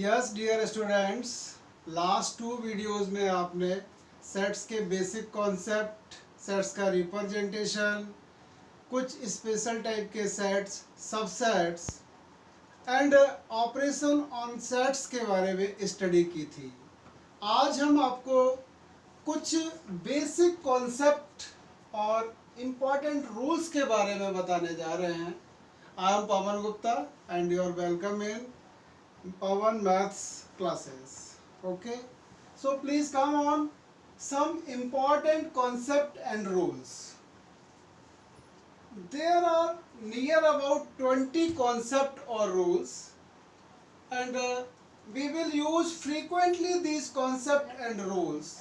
Yes dear students, last 2 videos में आपने sets के बेसिक कॉन्सेप्ट, सेट्स का रिप्रेजेंटेशन, कुछ स्पेशल टाइप के sets, subsets and operation on sets के बारे में स्टडी की थी। आज हम आपको कुछ बेसिक कॉन्सेप्ट और इम्पॉर्टेंट रूल्स के बारे में बताने जा रहे हैं। I am Pawan Gupta and you are welcome in Pawan maths classes. Okay, so please come on some important concept and rules. There are near about 20 concept or rules, and we will use frequently these concept and rules.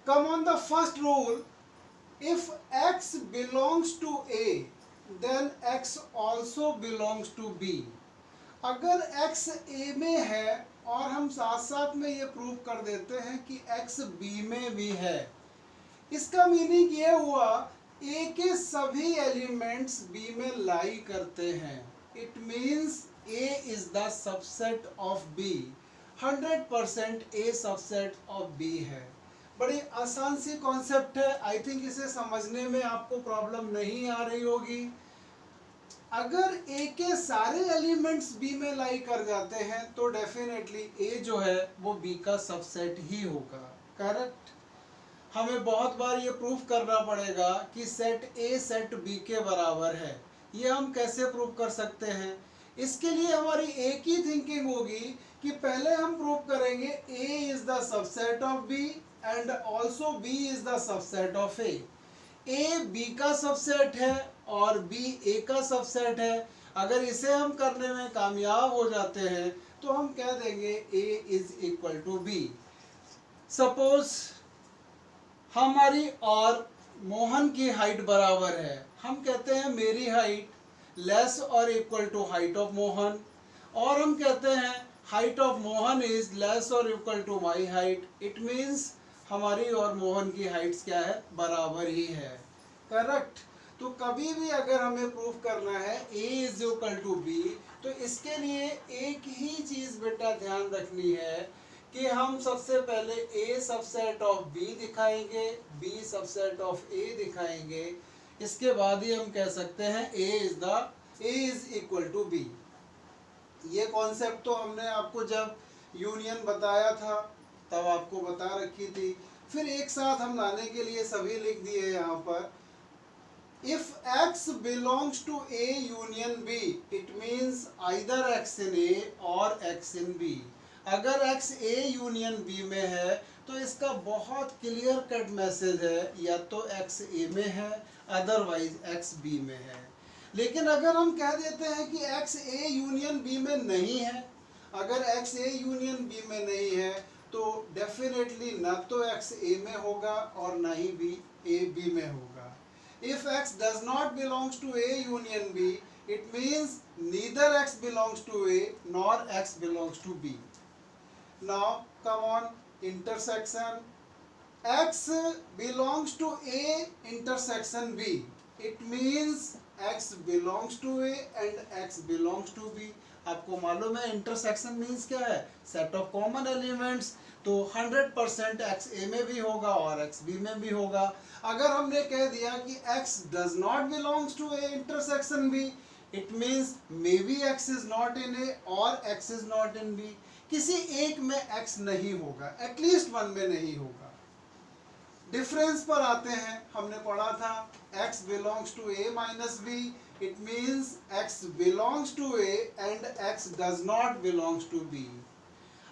Come on, the first rule: if x belongs to A, then x also belongs to B. अगर x a में है और हम साथ साथ में ये prove कर देते हैं कि x b में भी है, इसका मीनिंग ये हुआ a के सभी एलिमेंट्स b में लाई करते हैं। It means a is the subset of b। 100% a subset of b है। बड़ी आसान सी कॉन्सेप्ट है। आई थिंक इसे समझने में आपको प्रॉब्लम नहीं आ रही होगी। अगर A के सारे एलिमेंट्स B में लाई कर जाते हैं तो डेफिनेटली A जो है वो B का सबसेट ही होगा। करेक्ट। हमें बहुत बार ये प्रूव करना पड़ेगा कि सेट A सेट B के बराबर है। ये हम कैसे प्रूव कर सकते हैं? इसके लिए हमारी एक ही थिंकिंग होगी कि पहले हम प्रूव करेंगे A is the subset of B and also B is the subset of A। A B का सबसेट है और B A का सबसेट है। अगर इसे हम करने में कामयाब हो जाते हैं तो हम कह देंगे A is equal to B। Suppose हमारी और मोहन की हाइट बराबर है। हम कहते हैं मेरी हाइट लेस और equal to height of Mohan, और हम कहते हैं height of Mohan is less और equal to my height. It means हमारी और मोहन की हाइट्स क्या है? बराबर ही है। करेक्ट। तो कभी भी अगर हमें प्रूफ करना है A is equal to B, तो इसके लिए एक ही चीज बेटा ध्यान रखनी है कि हम सबसे पहले A सबसेट ऑफ B दिखाएंगे, B सबसेट ऑफ A दिखाएंगे। इसके बाद ही हम कह सकते हैं A is equal to B। ये कॉन्सेप्ट तो हमने आपको जब यूनियन बताया था तब आपको बता रखी थी। फिर एक साथ हम लाने के लिए सभी लिख दिए यहाँ पर। If x belongs to A union B, it means either x in A or x in B. अगर x A यूनियन B में है तो इसका बहुत क्लियर कट मैसेज है, या तो x A में है अदरवाइज x B में है। लेकिन अगर हम कह देते हैं कि x A यूनियन B में नहीं है, अगर x A यूनियन B में नहीं है तो डेफिनेटली ना तो x A में होगा और ना ही A B में होगा। If x does not belongs to A union B, it means neither x belongs to A nor x belongs to B. Now come on, intersection. X belongs to A intersection B. It means x belongs to A and x belongs to B. आपको मालूम है intersection means क्या है? Set of common elements. तो 100% x A में भी होगा और x B में भी होगा। अगर हमने कह दिया कि x does not belongs to A intersection B, it means maybe x is not in A और x is not in B। किसी एक में x नहीं होगा, एटलीस्ट वन में नहीं होगा। डिफरेंस पर आते हैं। हमने पढ़ा था x belongs to A minus B, it means x belongs to A and x does not belongs to B।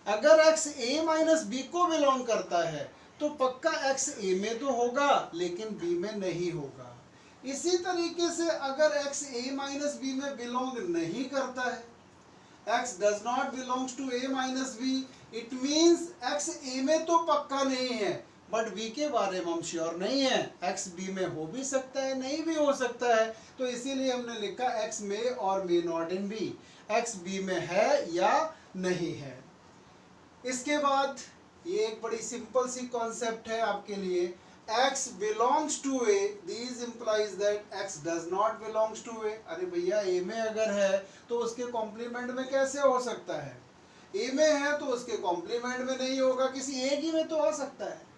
अगर x A minus B को बिलोंग करता है तो पक्का x A में तो होगा लेकिन B में नहीं होगा। इसी तरीके से अगर x A minus B में बिलोंग नहीं करता है, x does not belongs to A minus B, it means x A में तो पक्का नहीं है बट B के बारे में हम श्योर नहीं है। x B में हो भी सकता है, नहीं भी हो सकता है। तो इसीलिए हमने लिखा x में और may not in B। x B में है या नहीं है। इसके बाद ये एक बड़ी सिंपल सी कॉन्सेप्ट है आपके लिए। x belongs to A, these implies that x does not belongs to A। अरे भैया A में अगर है तो उसके कॉम्प्लीमेंट में कैसे हो सकता है? ए में है तो उसके कॉम्प्लीमेंट में नहीं होगा, किसी एक ही में तो आ सकता है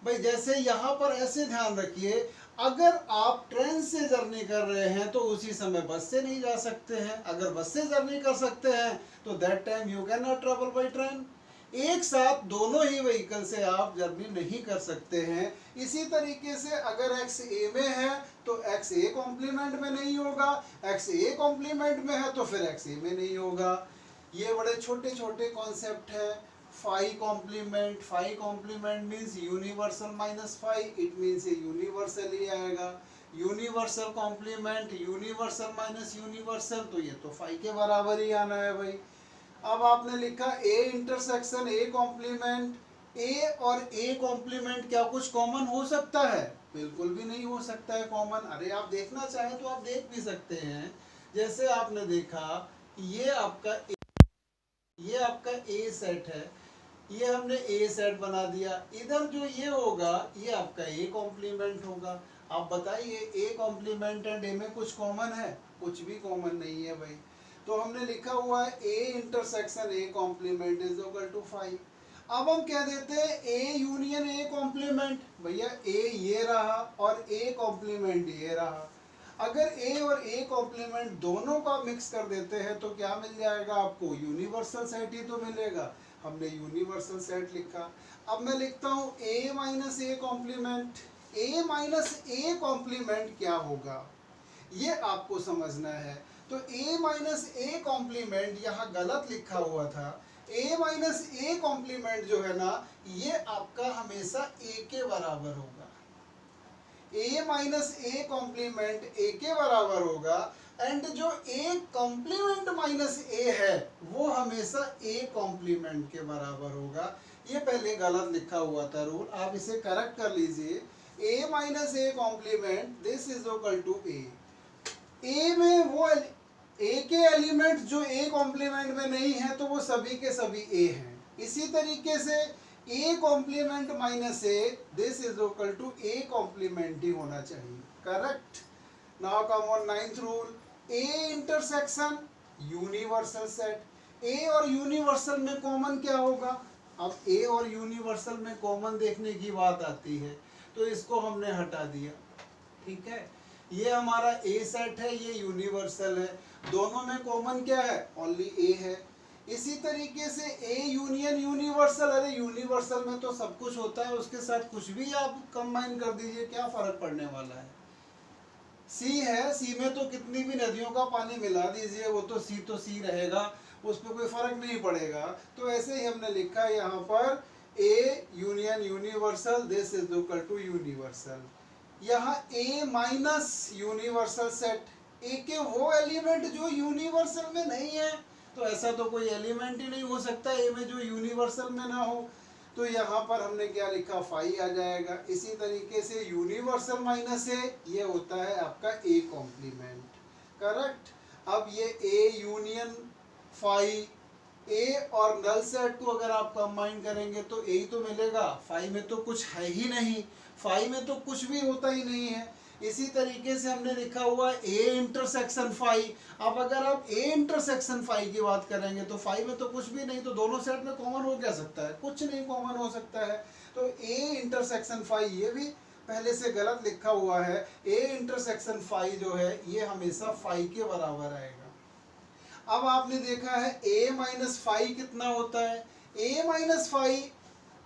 भाई। जैसे यहाँ पर ऐसे ध्यान रखिए, अगर आप ट्रेन से जर्नी कर रहे हैं तो उसी समय बस से नहीं जा सकते हैं, अगर बस से जर्नी कर सकते हैं तो that time you can not travel by train. एक साथ दोनों ही व्हीकल से आप जर्नी नहीं कर सकते हैं। इसी तरीके से अगर x a में है तो x a कॉम्प्लीमेंट में नहीं होगा, x a कॉम्प्लीमेंट में है तो फिर x a में नहीं होगा। ये बड़े छोटे छोटे कॉन्सेप्ट है। Phi complement means universal minus phi, it means ये यूनिवर्सल ही आएगा। Universal complement universal minus universal, तो ये तो फाई के बराबर ही आना है भाई। अब आपने लिखा ए इंटरसेक्शन ए कॉम्प्लीमेंट, ए और ए कॉम्प्लीमेंट क्या कुछ कॉमन हो सकता है? बिल्कुल भी नहीं हो सकता है कॉमन। अरे आप देखना चाहें तो आप देख भी सकते हैं। जैसे आपने देखा ये आपका ए सेट है, ये हमने ए सेट बना दिया, इधर जो ये होगा ये आपका ए कॉम्प्लीमेंट होगा। आप बताइए ए कॉम्प्लीमेंट एंड ए में कुछ कॉमन है? कुछ भी कॉमन नहीं है भाई। तो हमने लिखा हुआ है A intersection A complement is equal to 5। अब हम कह देते हैं ए यूनियन ए कॉम्प्लीमेंट, भैया ए ये रहा और ए कॉम्प्लीमेंट ये रहा। अगर ए और ए कॉम्प्लीमेंट दोनों का मिक्स कर देते हैं तो क्या मिल जाएगा आपको? यूनिवर्सल सेट ही तो मिलेगा। हमने यूनिवर्सल सेट लिखा। अब मैं लिखता हूँ A minus A complement. A minus A complement क्या होगा ये आपको समझना है। तो ए माइनस ए कॉम्प्लीमेंट यहाँ गलत लिखा हुआ था। ए माइनस ए कॉम्प्लीमेंट जो है ना ये आपका हमेशा ए के बराबर होगा। ए माइनस ए कॉम्प्लीमेंट ए के बराबर होगा एंड जो ए कॉम्प्लीमेंट माइनस ए है वो हमेशा ए कॉम्प्लीमेंट के बराबर होगा। ये पहले गलत लिखा हुआ था रूल, आप इसे करेक्ट कर लीजिए। A minus A complement this is equal to A. A में वो ए के एलिमेंट जो ए कॉम्प्लीमेंट में नहीं है तो वो सभी के सभी ए हैं। इसी तरीके से A complement minus A this is equal to A complement ही होना चाहिए। Correct. Now come on 9th rule, A intersection universal set. A और यूनिवर्सल में कॉमन क्या होगा? अब ए और यूनिवर्सल में कॉमन देखने की बात आती है तो इसको हमने हटा दिया। ठीक है, ये हमारा ए सेट है, ये यूनिवर्सल है। दोनों में कॉमन क्या है? ओनली ए है। इसी तरीके से ए यूनियन यूनिवर्सल, अरे यूनिवर्सल में तो सब कुछ होता है, उसके साथ कुछ भी आप कंबाइन कर दीजिए, क्या फर्क पड़ने वाला है। सी है, सी में तो कितनी भी नदियों का पानी मिला दीजिए वो तो सी रहेगा, उस पर कोई फर्क नहीं पड़ेगा। तो ऐसे ही हमने लिखा है यहाँ पर A union universal this is equal to universal. यहाँ A minus universal set, A के वो एलिमेंट जो यूनिवर्सल में नहीं है, तो ऐसा तो कोई एलिमेंट ही नहीं हो सकता ए में जो यूनिवर्सल में ना हो। तो यहाँ पर हमने क्या लिखा? फाई आ जाएगा। इसी तरीके से यूनिवर्सल माइनस ए ये होता है आपका ए कॉम्प्लीमेंट। करेक्ट। अब ये ए यूनियन फाई, ए और नल सेट को अगर आप कंबाइन करेंगे तो ए ही तो मिलेगा, फाई में तो कुछ है ही नहीं, फाई में तो कुछ भी होता ही नहीं है। इसी तरीके से हमने लिखा हुआ ए इंटरसेक्शन फाई। अब अगर आप ए इंटरसेक्शन फाई की बात करेंगे तो फाई में तो कुछ भी नहीं, तो दोनों सेट में कॉमन हो क्या सकता है? कुछ नहीं कॉमन हो सकता है। तो ए इंटरसेक्शन फाई ये भी पहले से गलत लिखा हुआ है। ए इंटरसेक्शन फाई जो है ये हमेशा फाई के बराबर आएगा। अब आपने देखा है ए माइनस फाई कितना होता है? ए माइनस फाई,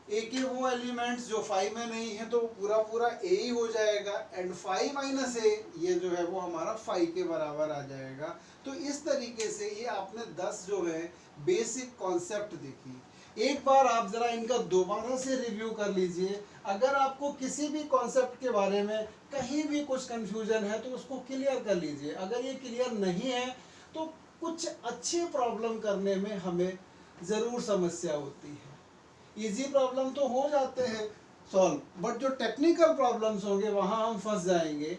ए के वो एलिमेंट्स जो फाई में नहीं है तो पूरा ए ही हो जाएगा, एंड फाई माइनस ए ये जो है वो हमारा फाई के बराबर आ जाएगा। तो इस तरीके से ये आपने 10 जो है बेसिक कॉन्सेप्ट देखी। एक बार आप जरा इनका दोबारा से रिव्यू कर लीजिए। अगर आपको किसी भी कॉन्सेप्ट के बारे में कहीं भी कुछ कंफ्यूजन है तो उसको क्लियर कर लीजिए। अगर ये क्लियर नहीं है तो कुछ अच्छे प्रॉब्लम करने में हमें ज़रूर समस्या होती है। इजी प्रॉब्लम तो हो जाते हैं सॉल्व, बट जो टेक्निकल प्रॉब्लम्स होंगे वहाँ हम फंस जाएंगे।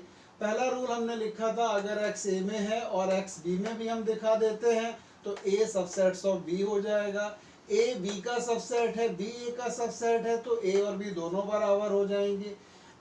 पहला रूल हमने लिखा था, अगर x a में है और x b में भी हम दिखा देते हैं तो a सबसेट्स ऑफ b हो जाएगा। a b का सबसेट है, b a का सबसेट है, तो a और b दोनों बराबर हो जाएंगे।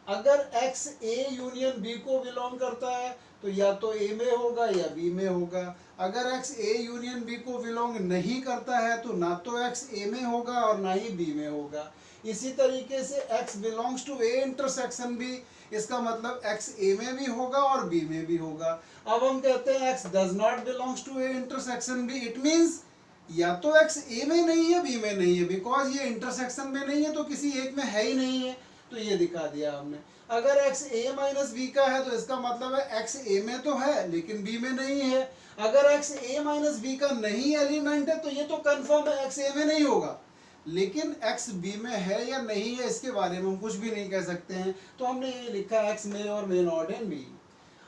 अगर x a यूनियन b को बिलोंग करता है तो या तो a में होगा या b में होगा। अगर x a यूनियन b को बिलोंग नहीं करता है तो ना तो x a में होगा और ना ही b में होगा। इसी तरीके से x belongs to a intersection b, इसका मतलब x a में भी होगा और b में भी होगा। अब हम कहते हैं x does not belongs to a intersection b, it means या तो x a में नहीं है b में नहीं है, बिकॉज ये इंटरसेक्शन में नहीं है तो किसी एक में है ही नहीं है, तो ये दिखा दिया हमने। अगर x a माइनस b का है तो इसका मतलब है x a में तो है लेकिन b में नहीं है। अगर x a माइनस b का नहीं एलिमेंट है तो ये तो कंफर्म है x a में नहीं होगा, लेकिन x b में है या नहीं है इसके बारे में हम कुछ भी नहीं कह सकते हैं, तो हमने ये लिखा x में और मे नॉट इन b।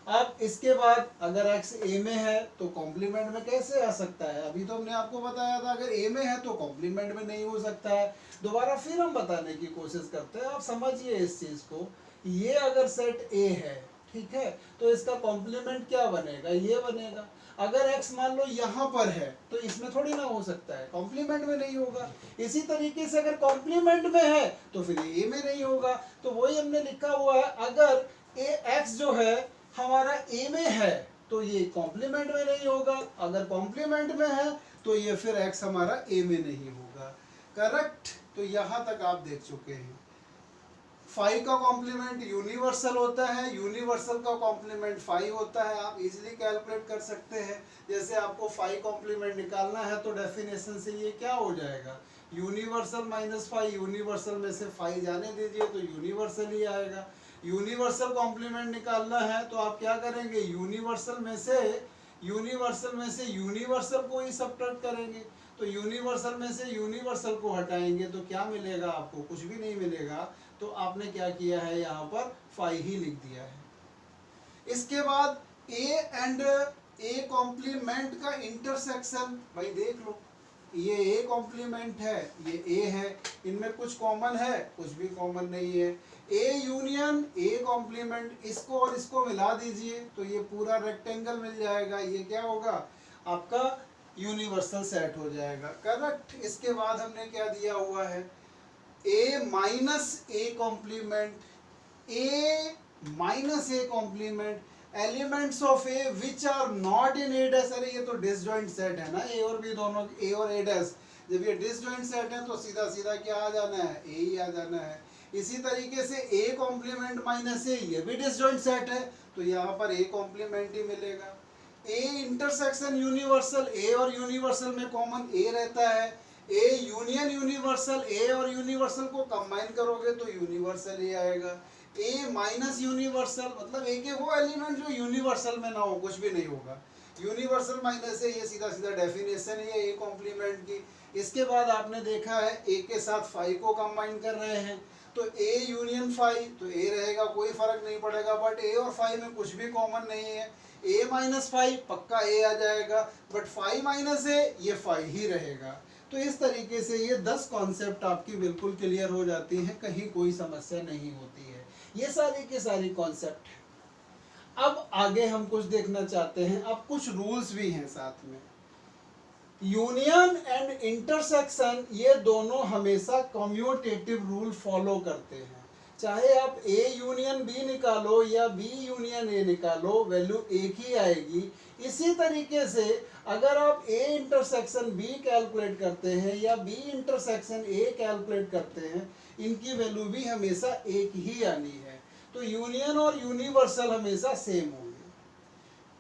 अब इसके बाद अगर x a में है तो कॉम्प्लीमेंट में कैसे आ सकता है, अभी तो हमने आपको बताया था अगर a में है तो कॉम्प्लीमेंट में नहीं हो सकता है। दोबारा फिर हम बताने की कोशिश करते हैं, आप समझिए इस चीज को। ये अगर सेट a है, ठीक है, तो इसका कॉम्प्लीमेंट क्या बनेगा, ये बनेगा। अगर x मान लो यहाँ पर है तो इसमें थोड़ी ना हो सकता है, कॉम्प्लीमेंट में नहीं होगा। इसी तरीके से अगर कॉम्प्लीमेंट में है तो फिर a में नहीं होगा। तो वही हमने लिखा हुआ है, अगर x जो है हमारा a में है तो ये कॉम्प्लीमेंट में नहीं होगा, अगर कॉम्प्लीमेंट में है तो ये फिर x हमारा a में नहीं होगा। करेक्ट, तो यहाँ तक आप देख चुके हैं। फाई का कॉम्प्लीमेंट यूनिवर्सल होता है, यूनिवर्सल का कॉम्प्लीमेंट फाई होता है, आप इजीली कैलकुलेट कर सकते हैं। जैसे आपको फाई कॉम्प्लीमेंट निकालना है तो डेफिनेशन से ये क्या हो जाएगा, यूनिवर्सल माइनस फाई, यूनिवर्सल में से फाई जाने दीजिए तो यूनिवर्सल ही आएगा। यूनिवर्सल कॉम्प्लीमेंट निकालना है तो आप क्या करेंगे, यूनिवर्सल में से यूनिवर्सल को ही सबट्रैक्ट करेंगे, तो यूनिवर्सल में से यूनिवर्सल को हटाएंगे तो क्या मिलेगा आपको, कुछ भी नहीं मिलेगा। तो आपने क्या किया है, यहाँ पर फाई ही लिख दिया है। इसके बाद a एंड a कॉम्प्लीमेंट का इंटरसेक्शन, भाई देख लो, ये a कॉम्प्लीमेंट है, ये a है, इनमें कुछ कॉमन है, कुछ भी कॉमन नहीं है। a यूनियन a कॉम्प्लीमेंट, इसको और इसको मिला दीजिए तो ये पूरा रेक्टेंगल मिल जाएगा, ये क्या होगा आपका यूनिवर्सल सेट हो जाएगा। करेक्ट, इसके बाद हमने क्या दिया हुआ है, a minus a complement, a minus a complement, elements of a which are not in a dash. अरे ये तो डिसजॉइंट सेट है ना, a और b दोनों, a और a डैश, जब ये डिसजॉइंट सेट है तो सीधा सीधा क्या आ जाना है, a ही आ जाना है। इसी तरीके से a कॉम्प्लीमेंट माइनस a, ये भी डिसजॉइंट सेट है तो यहाँ पर a कॉम्प्लीमेंट ही मिलेगा। a इंटरसेक्शन यूनिवर्सल, a और यूनिवर्सल में कॉमन a रहता है, a यूनियन यूनिवर्सल, a और यूनिवर्सल को कंबाइन करोगे तो यूनिवर्सल ही आएगा। a माइनस यूनिवर्सल मतलब a के वो एलिमेंट जो यूनिवर्सल में ना हो, कुछ भी नहीं होगा, यूनिवर्सल माइनस है, ये सीधा सीधा डेफिनेशन है a कॉम्प्लीमेंट की। इसके बाद आपने देखा है a के साथ फाई को कंबाइन कर रहे हैं तो a यूनियन फाई, तो a रहेगा, कोई फर्क नहीं पड़ेगा, बट a और फाई में कुछ भी कॉमन नहीं है, a माइनस फाई पक्का a आ जाएगा, बट फाई माइनस a ये फाई ही रहेगा। तो इस तरीके से ये 10 कॉन्सेप्ट आपकी बिल्कुल क्लियर हो जाती हैं, कहीं कोई समस्या नहीं होती है, ये सारी की सारी कॉन्सेप्ट है। अब आगे हम कुछ देखना चाहते हैं, अब कुछ रूल्स भी हैं साथ में। यूनियन एंड इंटरसेक्शन ये दोनों हमेशा कम्यूटेटिव रूल फॉलो करते हैं, चाहे आप A यूनियन B निकालो या B यूनियन A निकालो, वैल्यू एक ही आएगी। इसी तरीके से अगर आप A इंटरसेक्शन B कैलकुलेट करते हैं या B इंटरसेक्शन A कैलकुलेट करते हैं, इनकी वैल्यू भी हमेशा एक ही आनी है, तो यूनियन और यूनिवर्सल हमेशा सेम होंगे।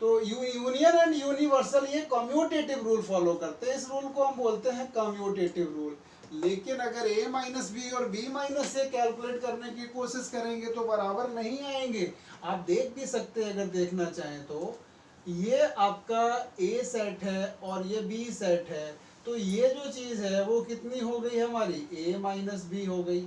तो यूनियन एंड यूनिवर्सल ये कम्यूटेटिव रूल फॉलो करते हैं, इस रूल को हम बोलते हैं कम्यूटेटिव रूल। लेकिन अगर a माइनस बी और b माइनस a कैलकुलेट करने की कोशिश करेंगे तो बराबर नहीं आएंगे। आप देख भी सकते हैं अगर देखना चाहें तो, ये आपका a सेट है और ये b सेट है, तो ये जो चीज़ है वो कितनी हो गई हमारी, a माइनस बी हो गई।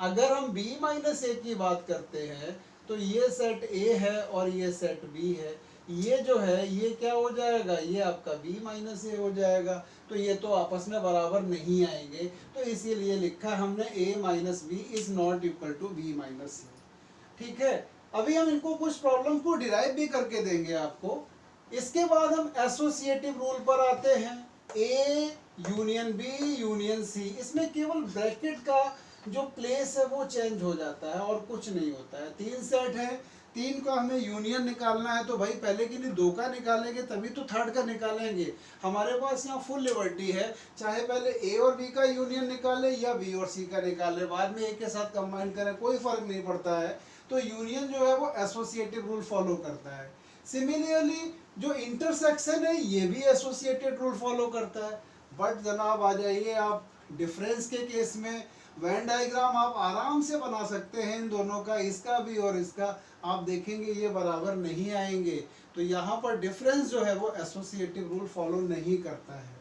अगर हम b माइनस a की बात करते हैं तो ये सेट a है और ये सेट b है, ये जो है ये क्या हो जाएगा, ये आपका b माइनस a हो जाएगा, तो ये तो आपस में बराबर नहीं आएंगे, तो इसीलिए लिखा हमने a minus B is not equal to b minus a। ठीक है, अभी हम इनको कुछ प्रॉब्लम को डिराइव भी करके देंगे आपको। इसके बाद हम एसोसिएटिव रूल पर आते हैं, a union b union c, इसमें केवल ब्रैकेट का जो प्लेस है वो चेंज हो जाता है और कुछ नहीं होता है। 3 सेट है, 3 का हमें यूनियन निकालना है, तो भाई पहले के लिए 2 का निकालेंगे तभी तो थर्ड का निकालेंगे। हमारे पास यहाँ फुल लिबर्टी है, चाहे पहले ए और बी का यूनियन निकाले या बी और सी का निकाले, बाद में एक के साथ कंबाइन करें, कोई फर्क नहीं पड़ता है। तो यूनियन जो है वो एसोसिएटिव रूल फॉलो करता है। सिमिलरली जो इंटरसेक्शन है ये भी एसोसिएटेड रूल फॉलो करता है। बट जनाब आ जाइए आप डिफरेंस के केस में, वेन डायग्राम आप आराम से बना सकते हैं इन दोनों का, इसका भी और इसका, आप देखेंगे ये बराबर नहीं आएंगे। तो यहाँ पर डिफरेंस जो है वो एसोसिएटिव रूल फॉलो नहीं करता है।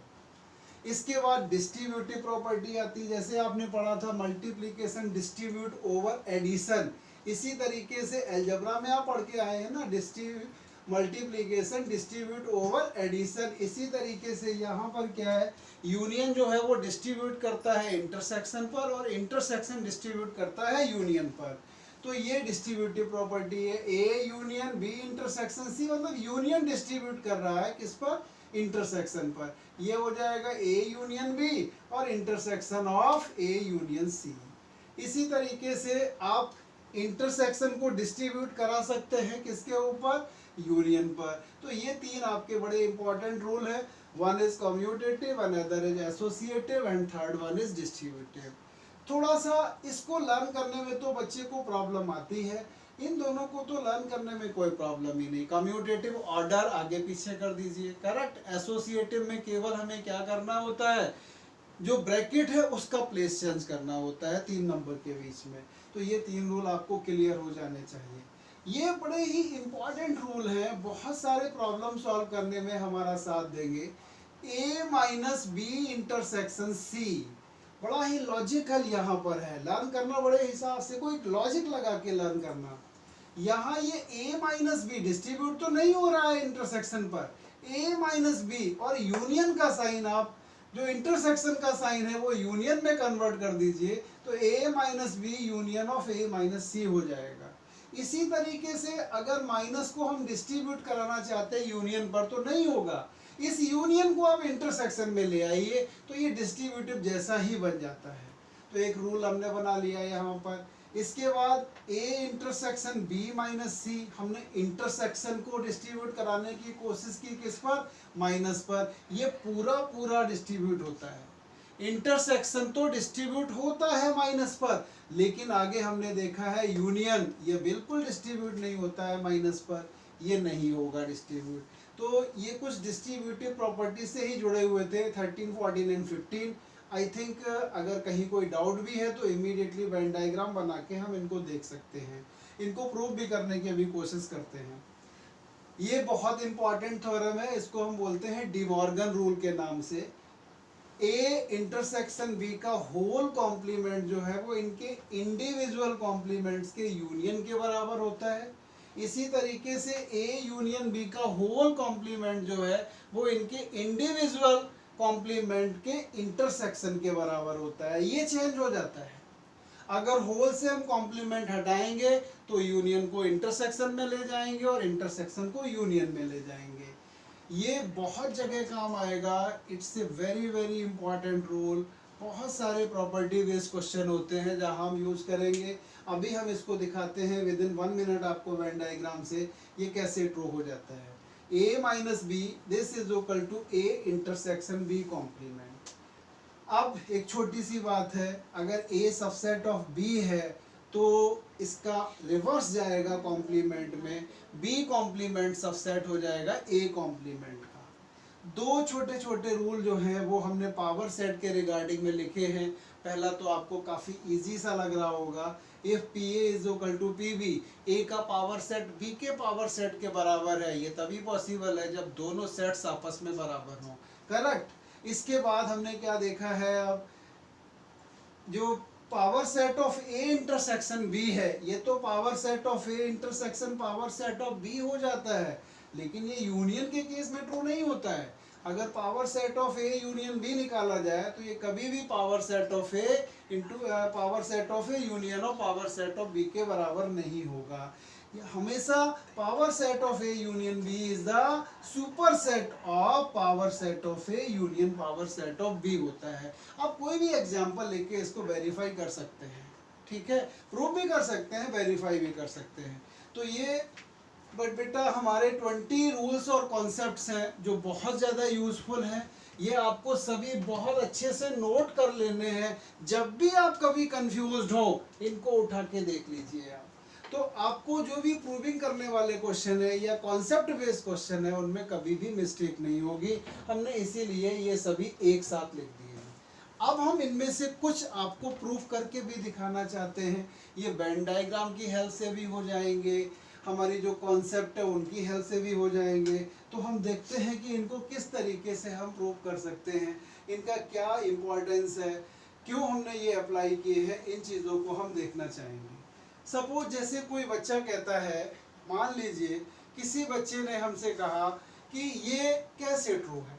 इसके बाद डिस्ट्रीब्यूटिव प्रॉपर्टी आती है, जैसे आपने पढ़ा था मल्टीप्लिकेशन डिस्ट्रीब्यूट ओवर एडिशन, इसी तरीके से अलजेब्रा में आप पढ़ के आए हैं ना, मल्टीप्लिकेशन डिस्ट्रीब्यूट ओवर एडिशन। इसी तरीके से यहाँ पर क्या है, यूनियन जो है वो डिस्ट्रीब्यूट करता है इंटरसेक्शन पर और इंटरसेक्शन डिस्ट्रीब्यूट करता है यूनियन पर। तो ये डिस्ट्रीब्यूटिव प्रॉपर्टी है, A union B intersection C, मतलब यूनियन डिस्ट्रीब्यूट कर रहा है किस पर, इंटरसेक्शन पर। ये हो जाएगा ए यूनियन बी और intersection of A union C. इसी तरीके से आप इंटरसेक्शन को डिस्ट्रीब्यूट करा सकते हैं किसके ऊपर, यूनियन पर। तो ये 3 आपके बड़े इंपॉर्टेंट रूल है, one is commutative, another is associative and third one is distributive. थोड़ा सा इसको लर्न करने में तो बच्चे को प्रॉब्लम आती है, इन दोनों को तो लर्न करने में कोई प्रॉब्लम ही नहीं। कम्यूटेटिव ऑर्डर आगे पीछे कर दीजिए, करेक्ट। एसोसिएटिव में केवल हमें क्या करना होता है, जो ब्रैकेट है उसका प्लेस चेंज करना होता है 3 नंबर के बीच में। तो ये 3 रूल आपको क्लियर हो जाने चाहिए। ये बड़े ही इंपॉर्टेंट रूल हैं, बहुत सारे प्रॉब्लम सॉल्व करने में हमारा साथ देंगे। ए माइनस बी इंटरसेक्शन सी, बड़ा ही लॉजिकल यहाँ पर है, लर्न करना बड़े हिसाब से, कोई लॉजिक लगा के लर्न करना। यहाँ ये a माइनस बी डिस्ट्रीब्यूट तो नहीं हो रहा है इंटरसेक्शन पर, a माइनस बी और यूनियन का साइन, आप जो इंटरसेक्शन का साइन है वो यूनियन में कन्वर्ट कर दीजिए, तो a minus B union of a minus C हो जाएगा। इसी तरीके से अगर माइनस को हम डिस्ट्रीब्यूट कराना चाहते हैं यूनियन पर तो नहीं होगा, इस यूनियन को आप इंटरसेक्शन में ले आइए तो ये डिस्ट्रीब्यूटिव जैसा ही बन जाता है। तो एक रूल हमने बना लिया यहाँ पर। इसके बाद a इंटरसेक्शन b माइनस सी, हमने इंटरसेक्शन को डिस्ट्रीब्यूट कराने की कोशिश की किस पर, माइनस पर। ये पूरा डिस्ट्रीब्यूट होता है, इंटरसेक्शन तो डिस्ट्रीब्यूट होता है माइनस पर, लेकिन आगे हमने देखा है यूनियन ये बिल्कुल डिस्ट्रीब्यूट नहीं होता है माइनस पर, ये नहीं होगा डिस्ट्रीब्यूट। तो ये कुछ डिस्ट्रीब्यूटिव प्रॉपर्टी से ही जुड़े हुए थे 13, 14 एंड 15। आई थिंक अगर कहीं कोई डाउट भी है तो इमीडिएटली वेन डायग्राम बना के हम इनको देख सकते हैं, इनको प्रूव भी करने की अभी कोशिश करते हैं। ये बहुत इंपॉर्टेंट थ्योरम है, इसको हम बोलते हैं डी मॉर्गन रूल के नाम से। ए इंटरसेक्शन बी का होल कॉम्प्लीमेंट जो है वो इनके इंडिविजुअल कॉम्प्लीमेंट्स के यूनियन के बराबर होता है। इसी तरीके से ए यूनियन बी का होल कॉम्प्लीमेंट जो है वो इनके इंडिविजुअल कॉम्प्लीमेंट के इंटरसेक्शन के बराबर होता है। ये चेंज हो जाता है, अगर होल से हम कॉम्प्लीमेंट हटाएंगे तो यूनियन को इंटरसेक्शन में ले जाएंगे और इंटरसेक्शन को यूनियन में ले जाएंगे। ये बहुत जगह काम आएगा, it's a very important rule. बहुत सारे प्रॉपर्टी बेस्ड क्वेश्चन होते हैं जहां हम यूज करेंगे। अभी हम इसको दिखाते हैं विद इन 1 मिनट आपको वेन डायग्राम से ये कैसे ट्रू हो जाता है। a minus B this is equal to a intersection b complement. अब एक छोटी सी बात है, अगर a सबसेट ऑफ b है तो इसका रिवर्स जाएगा कॉम्प्लीमेंट में, b कॉम्प्लीमेंट सबसेट हो जाएगा a कॉम्प्लीमेंट का। 2 छोटे रूल जो हैं वो हमने पावर सेट के रिगार्डिंग में लिखे हैं। पहला तो आपको काफ़ी इजी सा लग रहा होगा, if PA is equal to PB, A का पावर सेट B के पावर सेट के बराबर है, ये तभी पॉसिबल है जब दोनों सेट्स आपस में बराबर हों, करेक्ट। इसके बाद हमने क्या देखा है, अब जो power set of A intersection B है, ये तो power set of A intersection power set of B हो जाता है, लेकिन ये यूनियन के केस में ट्रू नहीं होता है। अगर power set of A union B निकाला जाए तो ये कभी भी power set of A into power set of A union of power set of B के बराबर नहीं होगा। हमेशा power set of A union B is the super set of power set of A union power set of B होता है। आप कोई भी एग्जांपल लेके इसको वेरीफाई कर सकते हैं, ठीक है, प्रूव भी कर सकते हैं, वेरीफाई भी कर सकते हैं। तो ये बट बेटा हमारे 20 रूल्स और कॉन्सेप्ट्स हैं जो बहुत ज़्यादा यूजफुल हैं। ये आपको सभी बहुत अच्छे से नोट कर लेने हैं। जब भी आप कभी कंफ्यूज्ड हो इनको उठा के देख लीजिए आप, तो आपको जो भी प्रूविंग करने वाले क्वेश्चन है या कॉन्सेप्ट बेस्ड क्वेश्चन है उनमें कभी भी मिस्टेक नहीं होगी। हमने इसीलिए ये सभी एक साथ लिख दिए हैं। अब हम इनमें से कुछ आपको प्रूफ करके भी दिखाना चाहते हैं। ये वेन डायग्राम की हेल्प से भी हो जाएंगे, हमारी जो कॉन्सेप्ट है उनकी हेल्प से भी हो जाएंगे। तो हम देखते हैं कि इनको किस तरीके से हम प्रूव कर सकते हैं, इनका क्या इम्पोर्टेंस है, क्यों हमने ये अप्लाई किए हैं, इन चीज़ों को हम देखना चाहेंगे। सपोज जैसे कोई बच्चा कहता है, मान लीजिए किसी बच्चे ने हमसे कहा कि ये कैसे ट्रू है,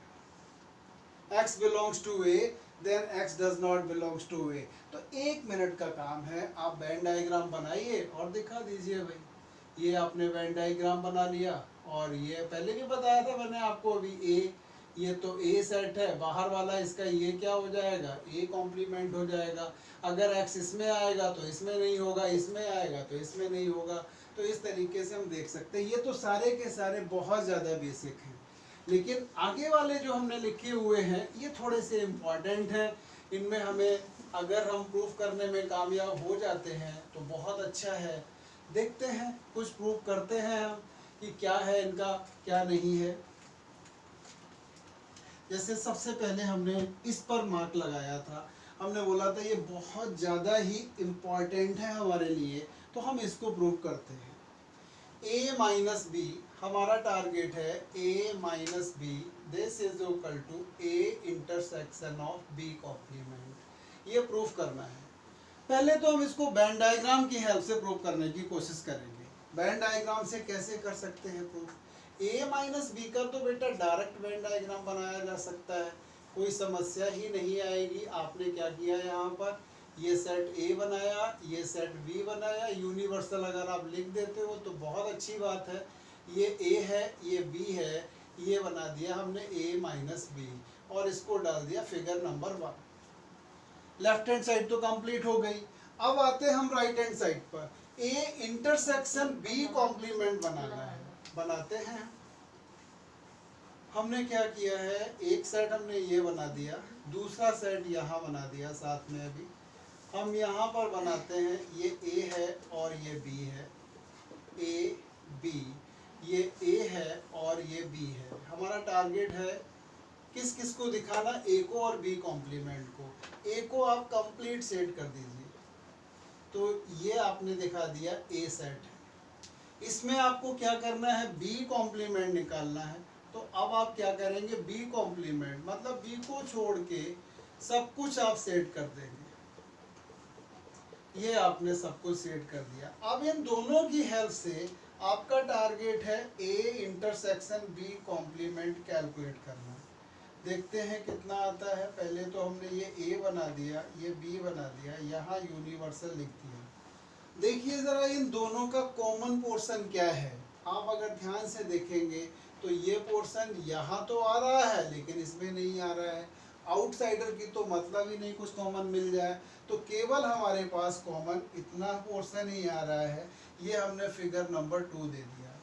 x belongs to A then x does not belongs to A। तो 1 मिनट का काम है, आप वेन डायग्राम बनाइए और दिखा दीजिए भाई। ये आपने वेन डायग्राम बना लिया और ये पहले भी बताया था मैंने आपको अभी A, ये तो A सेट है, बाहर वाला इसका ये क्या हो जाएगा, A कॉम्प्लीमेंट हो जाएगा। अगर x इसमें आएगा तो इसमें नहीं होगा, इसमें आएगा तो इसमें नहीं होगा। तो इस तरीके से हम देख सकते हैं। ये तो सारे के सारे बहुत ज़्यादा बेसिक हैं, लेकिन आगे वाले जो हमने लिखे हुए हैं ये थोड़े से इम्पॉर्टेंट हैं। इनमें हमें अगर हम प्रूफ करने में कामयाब हो जाते हैं तो बहुत अच्छा है। देखते हैं, कुछ प्रूफ करते हैं हम कि क्या है इनका, क्या नहीं है। जैसे सबसे पहले हमने इस पर मार्क लगाया था, हमने बोला था ये बहुत ज़्यादा ही इम्पॉर्टेंट है हमारे लिए, तो हम इसको प्रूव करते हैं। a माइनस बी हमारा टारगेट है, a minus B this is equal to a intersection of b complement. ये प्रूफ करना है। पहले तो हम इसको वेन डायग्राम की हेल्प से प्रूव करने की कोशिश करेंगे। वेन डायग्राम से कैसे कर सकते हैं प्रूफ? a माइनस बी का तो बेटा डायरेक्ट वेन डायग्राम बनाया जा सकता है, कोई समस्या ही नहीं आएगी। आपने क्या किया यहाँ पर, ये सेट A बनाया, ये सेट B बनाया, यूनिवर्सल अगर आप लिख देते हो तो बहुत अच्छी बात है। ये A है, ये B है, ये बना दिया हमने A माइनस बी और इसको डाल दिया figure number 1। Left hand side तो कंप्लीट हो गई। अब आते हैं हम राइट हैंड साइड पर, A इंटरसेक्शन B कॉम्प्लीमेंट बनाना है, बनाते हैं। हमने क्या किया है, एक सेट हमने ये बना दिया, दूसरा सेट यहाँ बना दिया साथ में। अभी हम यहाँ पर बनाते हैं, ये A है और ये B है, A B, ये A है और ये B है। हमारा टारगेट है किस किस को दिखाना, A को और B कॉम्प्लीमेंट को। A को आप कंप्लीट सेट कर दीजिए, तो ये आपने दिखा दिया A सेट है। इसमें आपको क्या करना है, B कॉम्प्लीमेंट निकालना है। तो अब आप क्या करेंगे, B कॉम्प्लीमेंट मतलब B को छोड़ के सब कुछ आप सेट कर देंगे। ये आपने सब कुछ सेट कर दिया। अब इन दोनों की हेल्प से आपका टारगेट है A intersection B complement calculate करना। देखते हैं कितना आता है। पहले तो हमने ये A बना दिया, ये B बना दिया, यहाँ यूनिवर्सल लिख दिया। देखिए ज़रा इन दोनों का कॉमन पोर्शन क्या है। आप अगर ध्यान से देखेंगे तो ये पोर्शन यहाँ तो आ रहा है लेकिन इसमें नहीं आ रहा है। आउटसाइडर की तो मतलब ही नहीं कुछ कॉमन मिल जाए, तो केवल हमारे पास कॉमन इतना पोर्शन ही आ रहा है। ये हमने फिगर नंबर 2 दे दिया।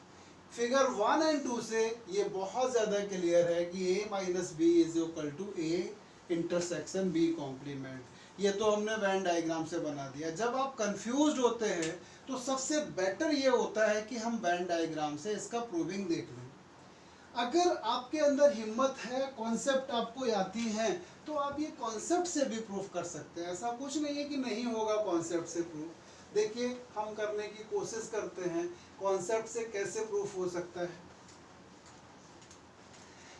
फिगर 1 एंड 2 से ये बहुत ज़्यादा क्लियर है कि A minus B is equal to A intersection B complement. ये तो हमने वेन डायग्राम से बना दिया। जब आप कंफ्यूज्ड होते हैं तो सबसे बेटर ये होता है कि हम वेन डायग्राम से इसका प्रूविंग देख लें। अगर आपके अंदर हिम्मत है, कॉन्सेप्ट आपको आती है, तो आप ये कॉन्सेप्ट से भी प्रूफ कर सकते हैं। ऐसा कुछ नहीं है कि नहीं होगा कॉन्सेप्ट से प्रूफ। देखिए हम करने की कोशिश करते हैं कॉन्सेप्ट से कैसे प्रूफ हो सकता है।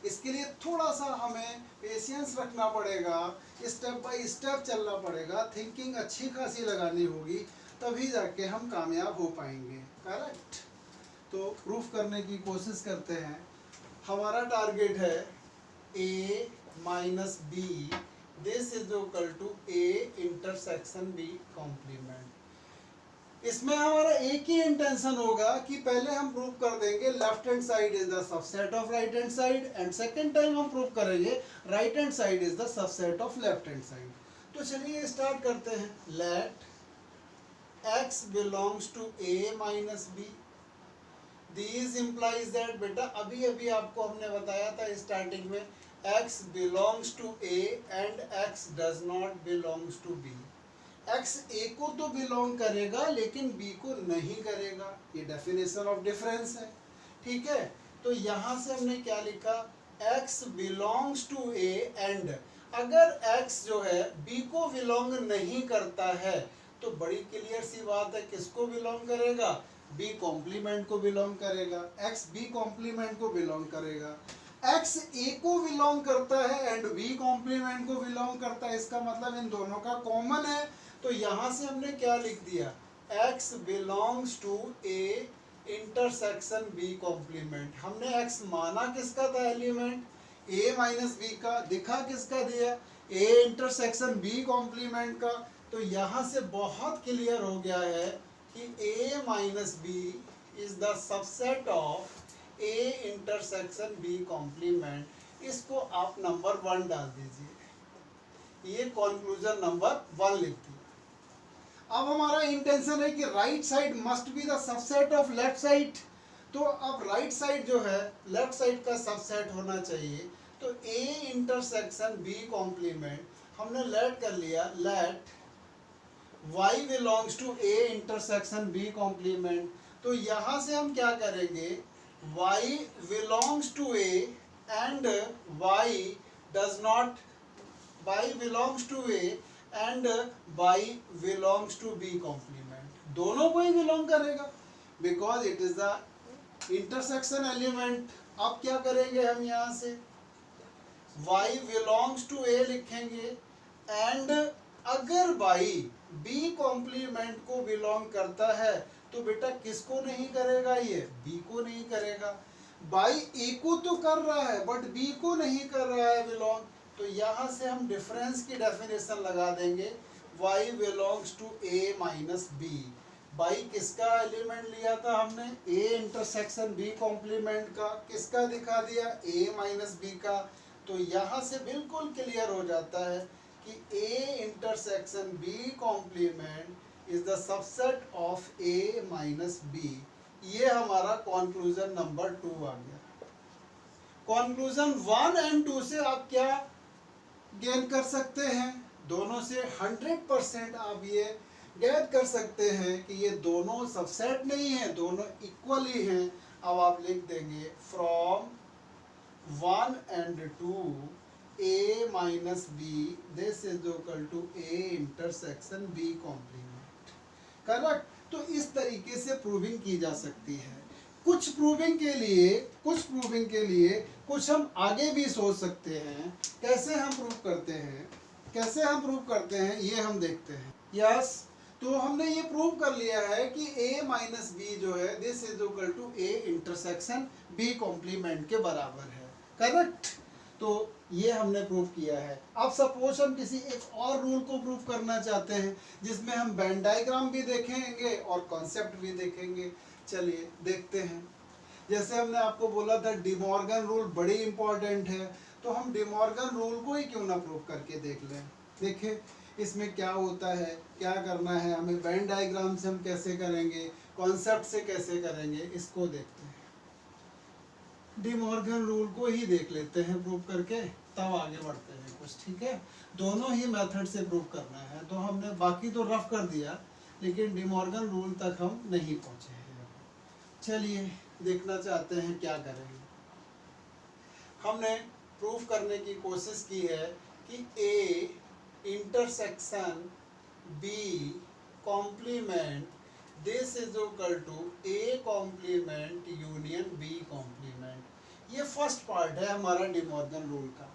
इसके लिए थोड़ा सा हमें पेशेंस रखना पड़ेगा, स्टेप बाय स्टेप चलना पड़ेगा, थिंकिंग अच्छी खासी लगानी होगी, तभी जाके हम कामयाब हो पाएंगे। करेक्ट। तो प्रूफ करने की कोशिश करते हैं। हमारा टारगेट है A minus B this is equal to A intersection B complement. इसमें हमारा एक ही इंटेंशन होगा कि पहले हम प्रूव कर देंगे left hand side is the subset of right hand side, and second time हम प्रूव करेंगे right hand side is the subset of left hand side. तो चलिए स्टार्ट करते हैं। Let x belongs to a minus b, these implies that, बेटा अभी अभी आपको हमने बताया था स्टार्टिंग में, x belongs to a and x does not belongs to b। x a को तो बिलोंग करेगा लेकिन b को नहीं करेगा, ये डेफिनेशन ऑफ डिफरेंस है। ठीक है, तो यहां से हमने क्या लिखा, x belongs to a and अगर x जो है b को बिलोंग नहीं करता है तो बड़ी क्लियर सी बात है किसको बिलोंग करेगा, b कॉम्प्लीमेंट को बिलोंग करेगा। x b कॉम्प्लीमेंट को बिलोंग करेगा, x a को बिलोंग करता है एंड b कॉम्प्लीमेंट को बिलोंग करता है, इसका मतलब इन दोनों का कॉमन है। तो यहां से हमने क्या लिख दिया, x belongs to a intersection b complement. हमने x माना किसका था एलिमेंट, a माइनस b का, दिखा किसका दिया, a इंटरसेक्शन b कॉम्प्लीमेंट का। तो यहाँ से बहुत क्लियर हो गया है कि a minus B is the subset of a intersection b complement. इसको आप नंबर 1 डाल दीजिए, ये कंक्लूजन नंबर 1 लिख दिए। अब हमारा इंटेंशन है कि right side must be the subset of left side, तो अब राइट साइड जो है लेफ्ट साइड का सबसेट होना चाहिए। तो a इंटरसेक्शन b कॉम्प्लीमेंट हमने लेट कर लिया, late y belongs to a intersection b complement। तो यहां से हम क्या करेंगे, y belongs to a and y does not, y belongs to a and y belongs to b complement, दोनों को ही बिलोंग करेगा because it is the intersection element. अब क्या करेंगे हम यहाँ से y belongs to a लिखेंगे एंड अगर y b कॉम्प्लीमेंट को बिलोंग करता है तो बेटा किसको नहीं करेगा, ये b को नहीं करेगा। बाई a को तो कर रहा है बट b को नहीं कर रहा है बिलोंग, तो यहाँ से हम डिफरेंस की डेफिनेशन लगा देंगे, y belongs to a minus b। बाई किसका एलिमेंट लिया था हमने, a इंटरसेक्शन b कॉम्प्लीमेंट का, किसका दिखा दिया, a माइनस b का। तो यहाँ से बिल्कुल क्लियर हो जाता है कि a intersection b complement is the subset of a minus b। ये हमारा कंक्लूजन नंबर 2 आ गया। कंक्लूजन 1 एंड 2 से आप क्या गेन कर सकते हैं, दोनों से 100% आप ये गेन कर सकते हैं कि ये दोनों सबसेट नहीं है, दोनों इक्वली हैं। अब आप लिख देंगे from 1 and 2 a minus b this is equal to a intersection b complement, correct. तो इस तरीके से प्रूविंग की जा सकती है। कुछ प्रूविंग के लिए कुछ हम आगे भी सोच सकते हैं, कैसे हम प्रूव करते हैं ये हम देखते हैं। यस, तो हमने ये प्रूव कर लिया है कि a माइनस बी जो है this is equal to a intersection b complement के बराबर है, करेक्ट। तो ये हमने प्रूव किया है। अब सपोज हम किसी एक और रूल को प्रूव करना चाहते हैं जिसमें हम वेन डायग्राम भी देखेंगे और कॉन्सेप्ट भी देखेंगे। चलिए देखते हैं। जैसे हमने आपको बोला था डी मॉर्गन रूल बड़ी इंपॉर्टेंट है, तो हम डी मॉर्गन रूल को ही क्यों ना प्रूव करके देख लें। देखिए इसमें क्या होता है, क्या करना है हमें, वेन डायग्राम से हम कैसे करेंगे, कॉन्सेप्ट से कैसे करेंगे, इसको देखते हैं। डी मॉर्गन रूल को ही देख लेते हैं प्रूव करके, तब आगे बढ़ते हैं कुछ, ठीक है। दोनों ही मेथड से प्रूव करना है, तो हमने बाकी तो रफ कर दिया लेकिन डी मॉर्गन रूल तक हम नहीं पहुंचे हैं। चलिए देखना चाहते हैं क्या करेंगे। हमने प्रूव करने की कोशिश की है कि a intersection b complement this is equal to a complement union b complement. ये फर्स्ट पार्ट है हमारा डी मॉर्गन रूल का।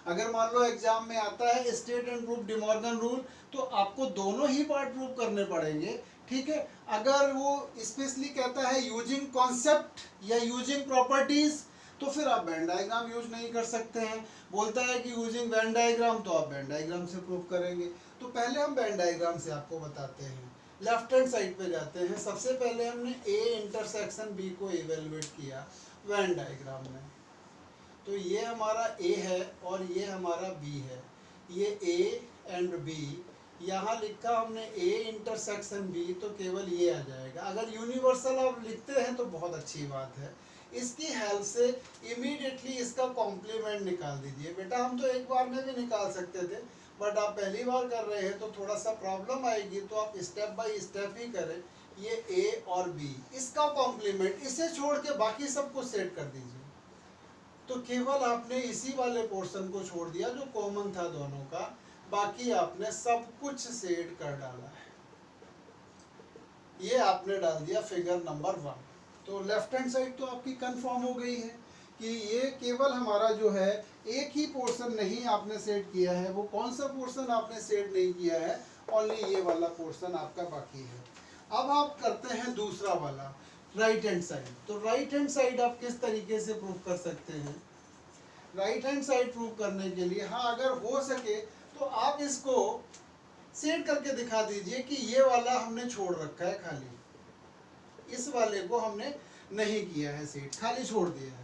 अगर मान लो एग्जाम में आता है state and proof De Morgan rule, तो आपको दोनों ही पार्ट प्रूव करने पड़ेंगे, ठीक है। अगर वो स्पेशली कहता है यूजिंग कॉन्सेप्ट या यूजिंग प्रॉपर्टीज, तो फिर आप वेन डायग्राम यूज नहीं कर सकते हैं। बोलता है कि यूजिंग वेन डायग्राम, तो आप वेन डायग्राम से प्रूव करेंगे। तो पहले हम वेन डायग्राम से आपको बताते हैं। लेफ्ट हैंड साइड पे जाते हैं। सबसे पहले हमने ए इंटरसेक्शन बी को इवेलुएट किया वेन डायग्राम में। तो ये हमारा ए है और ये हमारा बी है। ये ए एंड बी, यहाँ लिखा हमने ए इंटरसेक्शन बी, तो केवल ये आ जाएगा। अगर यूनिवर्सल आप लिखते हैं तो बहुत अच्छी बात है। इसकी हेल्प से इमीडिएटली इसका कॉम्प्लीमेंट निकाल दीजिए। बेटा हम तो एक बार में भी निकाल सकते थे, बट आप पहली बार कर रहे हैं तो थोड़ा सा प्रॉब्लम आएगी, तो आप स्टेप बाय स्टेप ही करें। ये ए और बी, इसका कॉम्प्लीमेंट, इसे छोड़ के बाकी सब कुछ सेट कर दीजिए। तो केवल आपने इसी वाले पोर्शन को छोड़ दिया जो कॉमन था दोनों का, बाकी आपने सब कुछ सेट कर डाला है। ये आपने डाल दिया फिगर नंबर 1। तो लेफ्ट हैंड साइड तो आपकी कंफर्म हो गई है कि ये केवल हमारा जो है एक ही पोर्शन नहीं आपने सेट किया है। वो कौन सा पोर्शन आपने सेट नहीं किया है, ओनली ये वाला पोर्शन आपका बाकी है। अब आप करते हैं दूसरा वाला, राइट हैंड साइड। तो राइट हैंड साइड आप किस तरीके से प्रूव कर सकते हैं? राइट हैंड साइड प्रूव करने के लिए, हाँ अगर हो सके तो आप इसको सेट करके दिखा दीजिए कि ये वाला हमने छोड़ रखा है खाली, इस वाले को हमने नहीं किया है सेट, खाली छोड़ दिया है।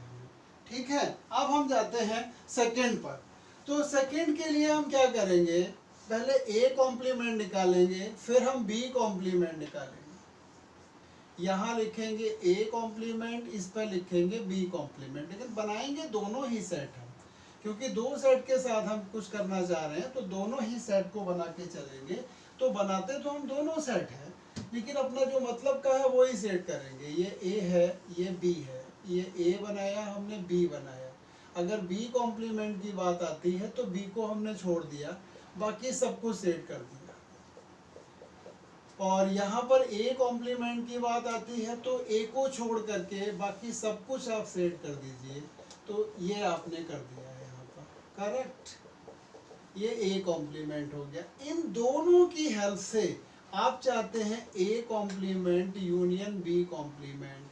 ठीक है, अब हम जाते हैं सेकंड पर। तो सेकंड के लिए हम क्या करेंगे, पहले ए कॉम्प्लीमेंट निकालेंगे, फिर हम बी कॉम्प्लीमेंट निकालेंगे। यहाँ लिखेंगे ए कॉम्प्लीमेंट, इस पर लिखेंगे बी कॉम्प्लीमेंट, लेकिन बनाएंगे दोनों ही सेट हम, क्योंकि दो सेट के साथ हम कुछ करना चाह रहे हैं, तो दोनों ही सेट को बना के चलेंगे। तो बनाते तो हम दोनों सेट हैं, लेकिन अपना जो मतलब का है वही सेट करेंगे। ये ए है, ये बी है, ये ए बनाया हमने, बी बनाया। अगर बी कॉम्प्लीमेंट की बात आती है तो बी को हमने छोड़ दिया, बाकी सब कुछ सेट कर दिया। और यहाँ पर ए कॉम्प्लीमेंट की बात आती है तो ए को छोड़ करके बाकी सब कुछ आप सेट कर दीजिए। तो ये आपने कर दिया है यहाँ पर, करेक्ट। ये ए कॉम्प्लीमेंट हो गया। इन दोनों की हेल्प से आप चाहते हैं A complement union B complement.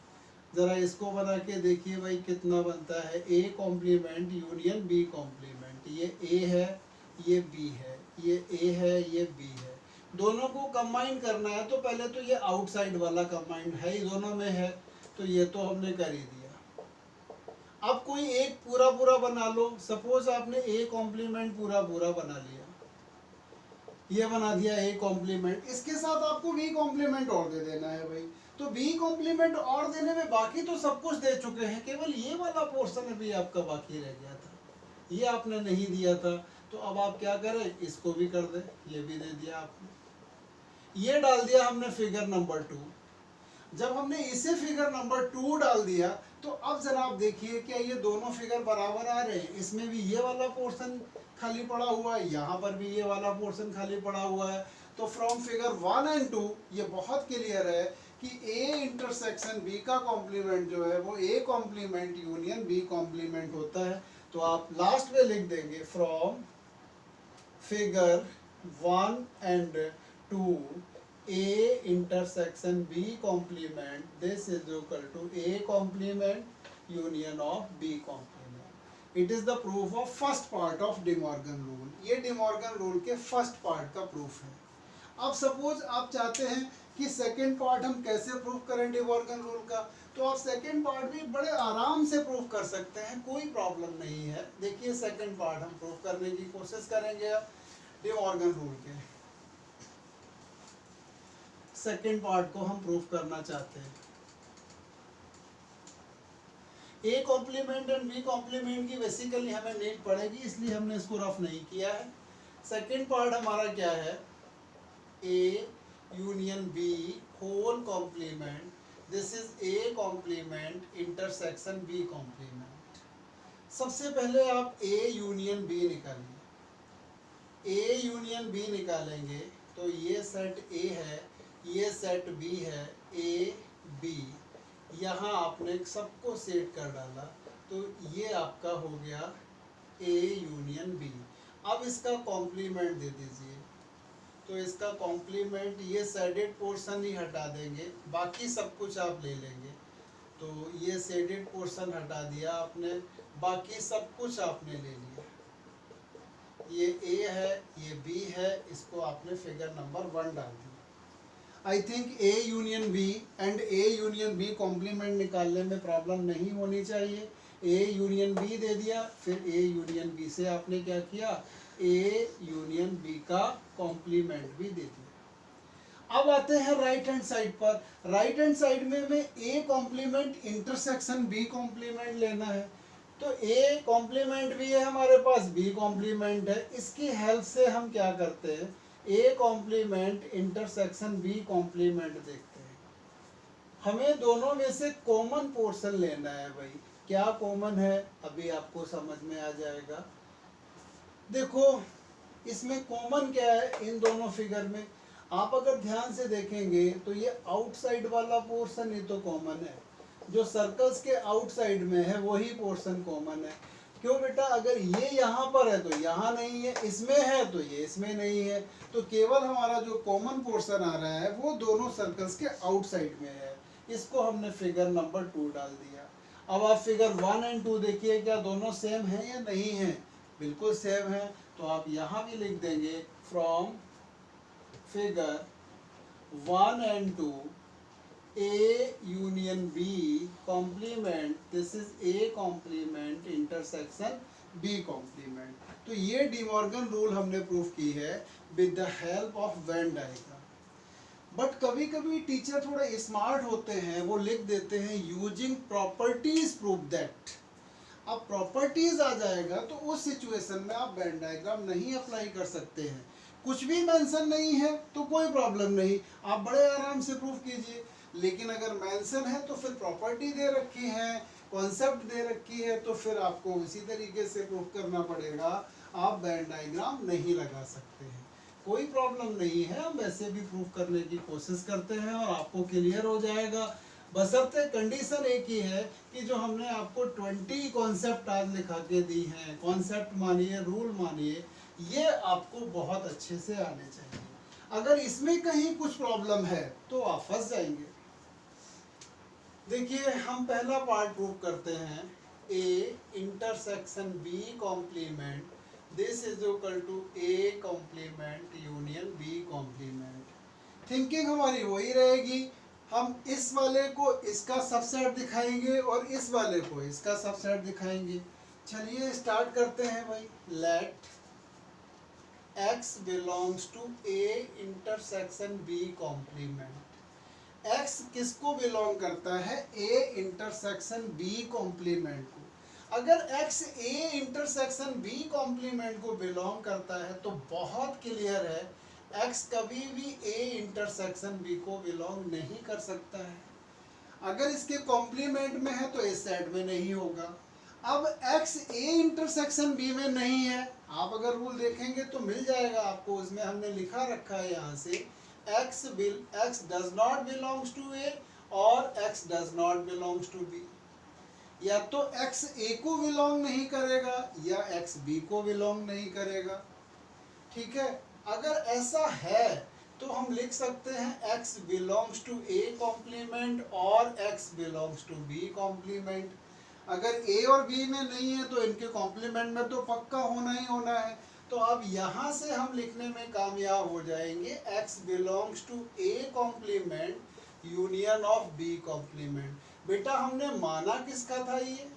जरा इसको बना के देखिए भाई कितना बनता है, A complement union B complement. ये ए है, ये बी है, ये ए है, ये बी है। दोनों को कंबाइन करना है तो पहले तो ये आउटसाइड वाला कंबाइन है ही, दोनों में है, तो ये तो हमने कर ही दिया। अब कोई एक पूरा पूरा बना लो। सपोज आपने ए कॉम्प्लीमेंट पूरा पूरा बना लिया, ये बना दिया ए कॉम्प्लीमेंट, इसके साथ आपको बी कॉम्प्लीमेंट और दे देना है भाई। तो बी कॉम्प्लीमेंट और देने में बाकी तो सब कुछ दे चुके हैं, केवल ये वाला पोर्शन अभी आपका बाकी रह गया था, ये आपने नहीं दिया था। तो अब आप क्या करें, इसको भी कर दें, ये भी दे दिया आपने। ये डाल दिया हमने फिगर नंबर 2। जब हमने इसे फिगर नंबर 2 डाल दिया तो अब जनाब देखिए क्या ये दोनों फिगर बराबर आ रहे हैं। इसमें भी ये वाला पोर्शन खाली पड़ा हुआ है, यहाँ पर भी ये वाला पोर्शन खाली पड़ा हुआ है। तो फ्रॉम फिगर 1 एंड 2 ये बहुत क्लियर है कि ए इंटरसेक्शन बी का कॉम्प्लीमेंट जो है वो A complement union B complement होता है। तो आप लास्ट में लिख देंगे from figure 1 and 2 A intersection B complement, this is equal to A complement union of B complement. It is the proof of first part of De Morgan rule. ये De Morgan rule के first part का proof है। अब suppose आप चाहते हैं कि second part हम कैसे proof करें De Morgan rule का, तो आप second part भी बड़े आराम से proof कर सकते हैं, कोई problem नहीं है। देखिए second part हम proof करने की कोशिश करेंगे De Morgan rule के। सेकेंड पार्ट को हम प्रूफ करना चाहते हैं। A complement and B complement की बेसिकली हमें नीड पड़ेगी, इसलिए हमने इसको रफ नहीं किया है। सेकेंड पार्ट हमारा क्या है, A union B whole complement, this is A complement intersection B complement. सबसे पहले आप ए यूनियन बी निकालिए। ए यूनियन बी निकालेंगे तो ये सेट ए है, ये सेट बी है, ए बी, यहाँ आपने सबको सेट कर डाला, तो ये आपका हो गया ए यूनियन बी। अब इसका कॉम्प्लीमेंट दे दीजिए। तो इसका कॉम्प्लीमेंट ये शेडेड पोर्शन ही हटा देंगे, बाकी सब कुछ आप ले लेंगे। तो ये शेडेड पोर्शन हटा दिया आपने, बाकी सब कुछ आपने ले लिया। ये ए है, ये बी है, इसको आपने फिगर नंबर 1 डाल दिया। I think A union B and A union B complement निकालने में प्रॉब्लम नहीं होनी चाहिए। ए यूनियन बी दे दिया, फिर ए यूनियन बी से आपने क्या किया, ए यूनियन बी का कॉम्प्लीमेंट भी दे दिया। अब आते हैं राइट हैंड साइड पर। राइट हैंड साइड में हमें A complement intersection B complement लेना है। तो ए कॉम्प्लीमेंट भी है हमारे पास, बी कॉम्प्लीमेंट है, इसकी हेल्प से हम क्या करते हैं, A complement intersection B complement देखते हैं। हमें दोनों में से कॉमन पोर्शन लेना है भाई। क्या कॉमन है अभी आपको समझ में आ जाएगा। देखो इसमें कॉमन क्या है इन दोनों फिगर में, आप अगर ध्यान से देखेंगे तो ये आउटसाइड वाला पोर्शन ही तो कॉमन है, जो सर्कल्स के आउटसाइड में है वही पोर्शन कॉमन है। क्यों बेटा, अगर ये यहाँ पर है तो यहाँ नहीं है, इसमें है तो ये इसमें नहीं है, तो केवल हमारा जो कॉमन पोर्शन आ रहा है वो दोनों सर्कल्स के आउटसाइड में है। इसको हमने फिगर नंबर 2 डाल दिया। अब आप फिगर 1 एंड 2 देखिए, क्या दोनों सेम है या नहीं है, बिल्कुल सेम है। तो आप यहाँ भी लिख देंगे from figure 1 and 2 A union B complement, this is A complement intersection B complement। तो ये डिमॉर्गन रूल हमने प्रूव की है with the help of Venn diagram. But कभी कभी टीचर थोड़े स्मार्ट होते हैं, वो लिख देते हैं यूजिंग प्रॉपर्टीज प्रूव दैट। अब प्रॉपर्टीज आ जाएगा तो उस सिचुएशन में आप वेन डायग्राम नहीं अप्लाई कर सकते हैं। कुछ भी मेंशन नहीं है तो कोई प्रॉब्लम नहीं, आप बड़े आराम से प्रूव कीजिए। लेकिन अगर मेंशन है तो फिर प्रॉपर्टी दे रखी है, कॉन्सेप्ट दे रखी है, तो फिर आपको उसी तरीके से प्रूव करना पड़ेगा। आप वेन डायग्राम नहीं लगा सकते हैं, कोई प्रॉब्लम नहीं है, हम वैसे भी प्रूव करने की कोशिश करते हैं और आपको क्लियर हो जाएगा। बशर्ते कंडीशन एक ही है कि जो हमने आपको 20 कॉन्सेप्ट आज लिखा के दी हैं, कॉन्सेप्ट मानिए, रूल मानिए, ये आपको बहुत अच्छे से आने चाहिए। अगर इसमें कहीं कुछ प्रॉब्लम है तो आप फंस जाएंगे। देखिए हम पहला पार्ट प्रूव करते हैं, A intersection B complement, this is equal to A complement union B complement. Thinking हमारी वही रहेगी, हम इस वाले को इसका सबसेट दिखाएंगे और इस वाले को इसका सबसेट दिखाएंगे। चलिए स्टार्ट करते हैं भाई। Let x belongs to A intersection B complement। x किसको बिलोंग करता है, A इंटरसेक्शन B कॉम्प्लीमेंट को। अगर x A intersection B complement को बिलोंग करता है तो बहुत क्लियर है x कभी भी A इंटरसेक्शन B को बिलोंग नहीं कर सकता है। अगर इसके कॉम्प्लीमेंट में है तो इस सेट में नहीं होगा। अब x A इंटरसेक्शन B में नहीं है, आप अगर रूल देखेंगे तो मिल जाएगा आपको, उसमें हमने लिखा रखा है यहाँ से x does not belongs to A और x does not belongs to B। या तो x A को बिलोंग नहीं करेगा या x B को बिलोंग नहीं करेगा। ठीक है, अगर ऐसा है तो हम लिख सकते हैं x belongs to A complement और x belongs to B complement. अगर A और B में नहीं है तो इनके कॉम्प्लीमेंट में तो पक्का होना ही होना है। तो अब यहाँ से हम लिखने में कामयाब हो जाएंगे x belongs to A complement union of B complement. बेटा हमने माना किसका था ये,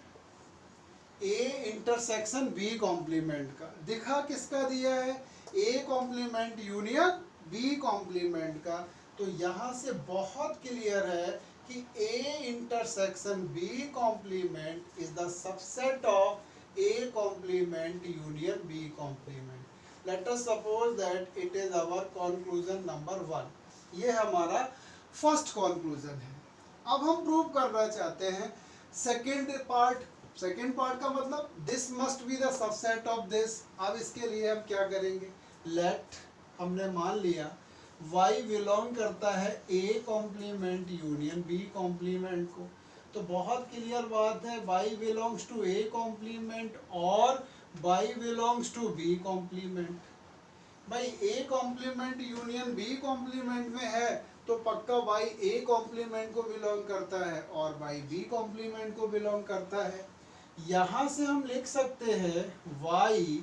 A इंटरसेक्शन B कॉम्प्लीमेंट का, दिखा किसका दिया है, A complement union B complement का। तो यहाँ से बहुत क्लियर है कि A intersection B complement is the subset of A complement union B complement। Let us suppose that it is our conclusion number 1। ये हमारा फर्स्ट conclusion है। अब हम प्रूव करना चाहते हैं सेकेंड पार्ट। सेकेंड पार्ट का मतलब this must be the subset of this। अब इसके लिए हम क्या करेंगे, let हमने मान लिया y बिलोंग करता है A complement union B complement को। तो बहुत क्लियर बात है, y belongs to A complement और y belongs to B complement. भाई A complement union B complement में है तो पक्का y A कॉम्प्लीमेंट को बिलोंग करता है और y B कॉम्प्लीमेंट को बिलोंग करता है। यहाँ से हम लिख सकते हैं y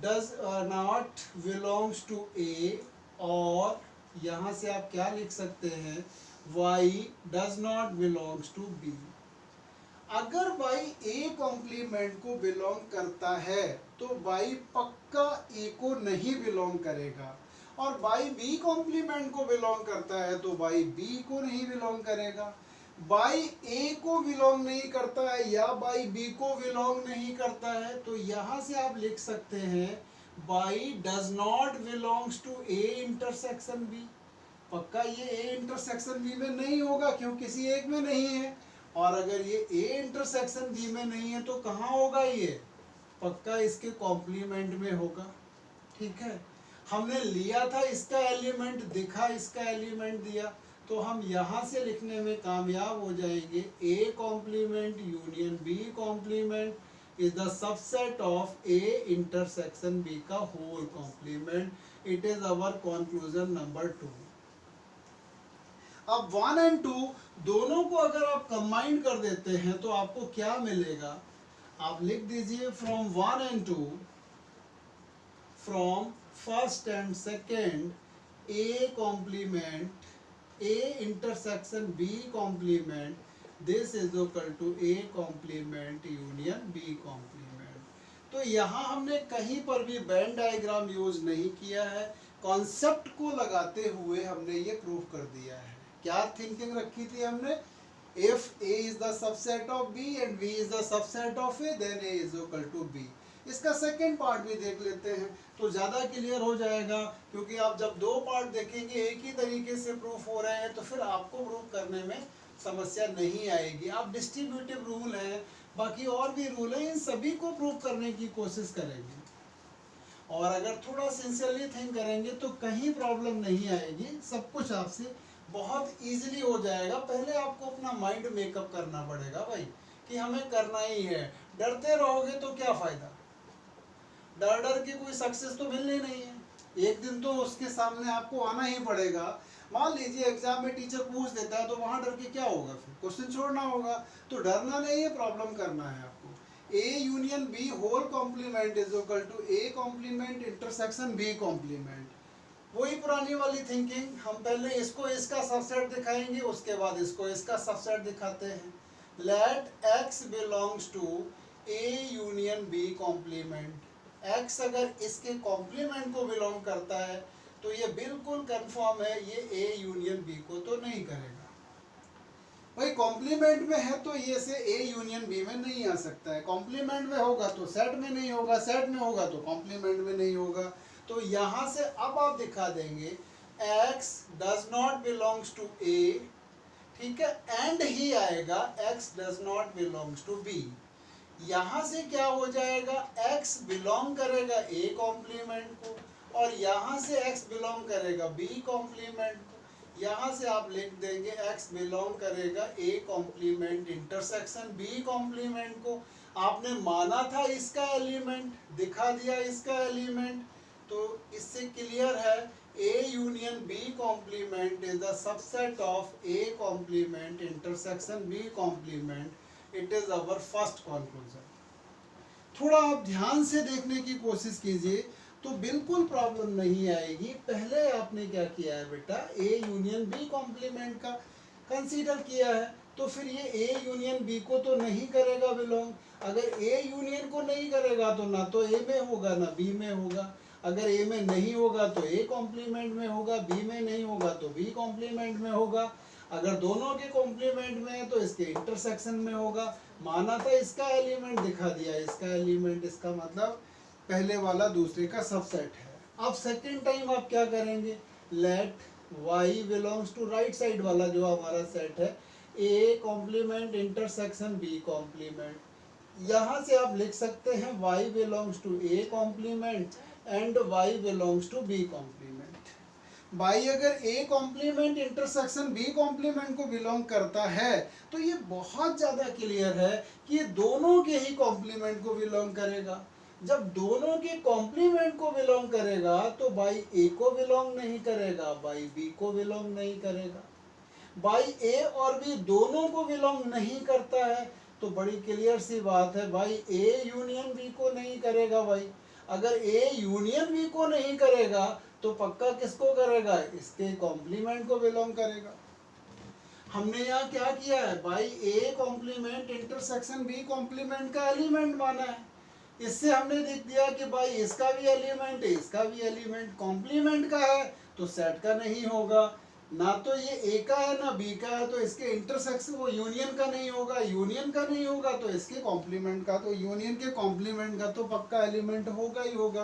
does not belongs to A और यहाँ से आप क्या लिख सकते हैं, y does not belongs to b। अगर y a कॉम्प्लीमेंट को बिलोंग करता है तो y पक्का a को नहीं बिलोंग करेगा, और y b कॉम्प्लीमेंट को बिलोंग करता है तो y b को नहीं बिलोंग करेगा। y a को बिलोंग नहीं करता है या y b को बिलोंग नहीं करता है, तो यहाँ से आप लिख सकते हैं y does not belongs to a intersection b। पक्का ये a इंटरसेक्शन b में नहीं होगा, क्यों, किसी एक में नहीं है। और अगर ये a इंटरसेक्शन b में नहीं है तो कहाँ होगा, ये पक्का इसके कॉम्प्लीमेंट में होगा। ठीक है, हमने लिया था इसका एलिमेंट, दिखा इसका एलिमेंट दिया, तो हम यहाँ से लिखने में कामयाब हो जाएंगे, a complement union b complement is the subset of a intersection b का whole complement. It is our conclusion number 2। अब 1 एंड 2 दोनों को अगर आप कंबाइन कर देते हैं तो आपको क्या मिलेगा, आप लिख दीजिए from 1 and 2, from first and second a complement a intersection b complement, this is equal to a complement union b complement. तो यहाँ हमने कहीं पर भी वेन डायग्राम यूज नहीं किया है, कॉन्सेप्ट को लगाते हुए हमने ये प्रूव कर दिया है। क्या थिंकिंग रखी थी हमने, if a is the subset of b and b is the subset of a then a is equal to b। इसका सेकेंड पार्ट भी देख लेते हैं तो ज़्यादा क्लियर हो जाएगा, क्योंकि आप जब दो पार्ट देखेंगे एक ही तरीके से प्रूफ हो रहे हैं तो फिर आपको प्रूफ करने में समस्या नहीं आएगी। आप डिस्ट्रीब्यूटिव रूल है, बाकी और भी रूल है, इन सभी को प्रूव करने की कोशिश करेंगे, और अगर थोड़ा सिंसियरली थिंक करेंगे तो कहीं प्रॉब्लम नहीं आएगी, सब कुछ आपसे बहुत ईजिली हो जाएगा। पहले आपको अपना माइंड मेकअप करना पड़ेगा भाई कि हमें करना ही है। डरते रहोगे तो क्या फ़ायदा, डर डर के कोई सक्सेस तो मिलनी नहीं है, एक दिन तो उसके सामने आपको आना ही पड़ेगा। मान लीजिए एग्जाम में टीचर पूछ देता है तो वहाँ डर के क्या होगा, फिर क्वेश्चन छोड़ना होगा। तो डरना नहीं है, प्रॉब्लम करना है आपको। A union B whole complement is equal to A complement intersection B complement. वही पुरानी वाली थिंकिंग, हम पहले इसको इसका सबसेट दिखाएंगे, उसके बाद इसको इसका सबसेट दिखाते हैं। Let X belongs to A union B complement. X अगर इसके कॉम्प्लीमेंट को बिलोंग करता है तो ये बिल्कुल कंफर्म है ये ए यूनियन बी को तो नहीं करेगा। भाई कॉम्प्लीमेंट में है तो ये से ए यूनियन बी में नहीं आ सकता है, कॉम्प्लीमेंट में होगा तो सेट में नहीं होगा, सेट में होगा तो कॉम्प्लीमेंट में नहीं होगा। तो यहाँ से अब आप दिखा देंगे x does not belongs to a, ठीक है, एंड ही आएगा x does not belongs to b। यहाँ से क्या हो जाएगा, x बिलोंग करेगा a कॉम्प्लीमेंट को, और यहाँ से x बिलोंग करेगा b कॉम्प्लीमेंट को। यहाँ से आप लिख देंगे x बिलोंग करेगा a complement intersection b complement को। आपने माना था इसका एलिमेंट, दिखा दिया इसका एलिमेंट, तो इससे क्लियर है a union b complement is the subset of a complement intersection b complement. It is our first conclusion. थोड़ा आप ध्यान से देखने की कोशिश कीजिए तो बिल्कुल प्रॉब्लम नहीं आएगी। पहले आपने क्या किया है बेटा, ए यूनियन बी कॉम्प्लीमेंट का कंसीडर किया है, तो फिर ये ए यूनियन बी को तो नहीं करेगा बिलोंग। अगर ए यूनियन को नहीं करेगा तो ना तो ए में होगा ना बी में होगा। अगर ए में नहीं होगा तो ए कॉम्प्लीमेंट में होगा, बी में नहीं होगा तो बी कॉम्प्लीमेंट में होगा। अगर दोनों के कॉम्प्लीमेंट में है तो इसके इंटरसेक्शन में होगा। माना था इसका एलिमेंट, दिखा दिया इसका एलिमेंट, इसका मतलब पहले वाला दूसरे का सबसेट है। अब सेकंड टाइम आप क्या करेंगे, let y belongs to right side वाला जो हमारा सेट है a complement intersection b complement. यहाँ से आप लिख सकते हैं y belongs to a complement and y belongs to b complement. y अगर a complement intersection b complement को बिलोंग करता है तो ये बहुत ज़्यादा क्लियर है कि ये दोनों के ही कॉम्प्लीमेंट को बिलोंग करेगा। जब दोनों के कॉम्प्लीमेंट को बिलोंग करेगा तो बाई ए को बिलोंग नहीं करेगा, बाई बी को बिलोंग नहीं करेगा। बाई ए और बी दोनों को बिलोंग नहीं करता है तो बड़ी क्लियर सी बात है, बाई ए यूनियन बी को नहीं करेगा। भाई अगर ए यूनियन बी को नहीं करेगा तो पक्का किसको करेगा, इसके कॉम्प्लीमेंट को बिलोंग करेगा। हमने यहाँ क्या किया है भाई, A complement intersection B complement का एलिमेंट माना है। इससे हमने देख दिया कि भाई इसका भी एलिमेंट है, इसका भी एलिमेंट कॉम्प्लीमेंट का है तो सेट का नहीं होगा। ना तो ये ए का है ना बी का है, तो इसके इंटरसेक्शन वो यूनियन का नहीं होगा, यूनियन का नहीं होगा तो इसके कॉम्प्लीमेंट का, तो यूनियन के कॉम्प्लीमेंट का तो पक्का एलिमेंट होगा ही होगा।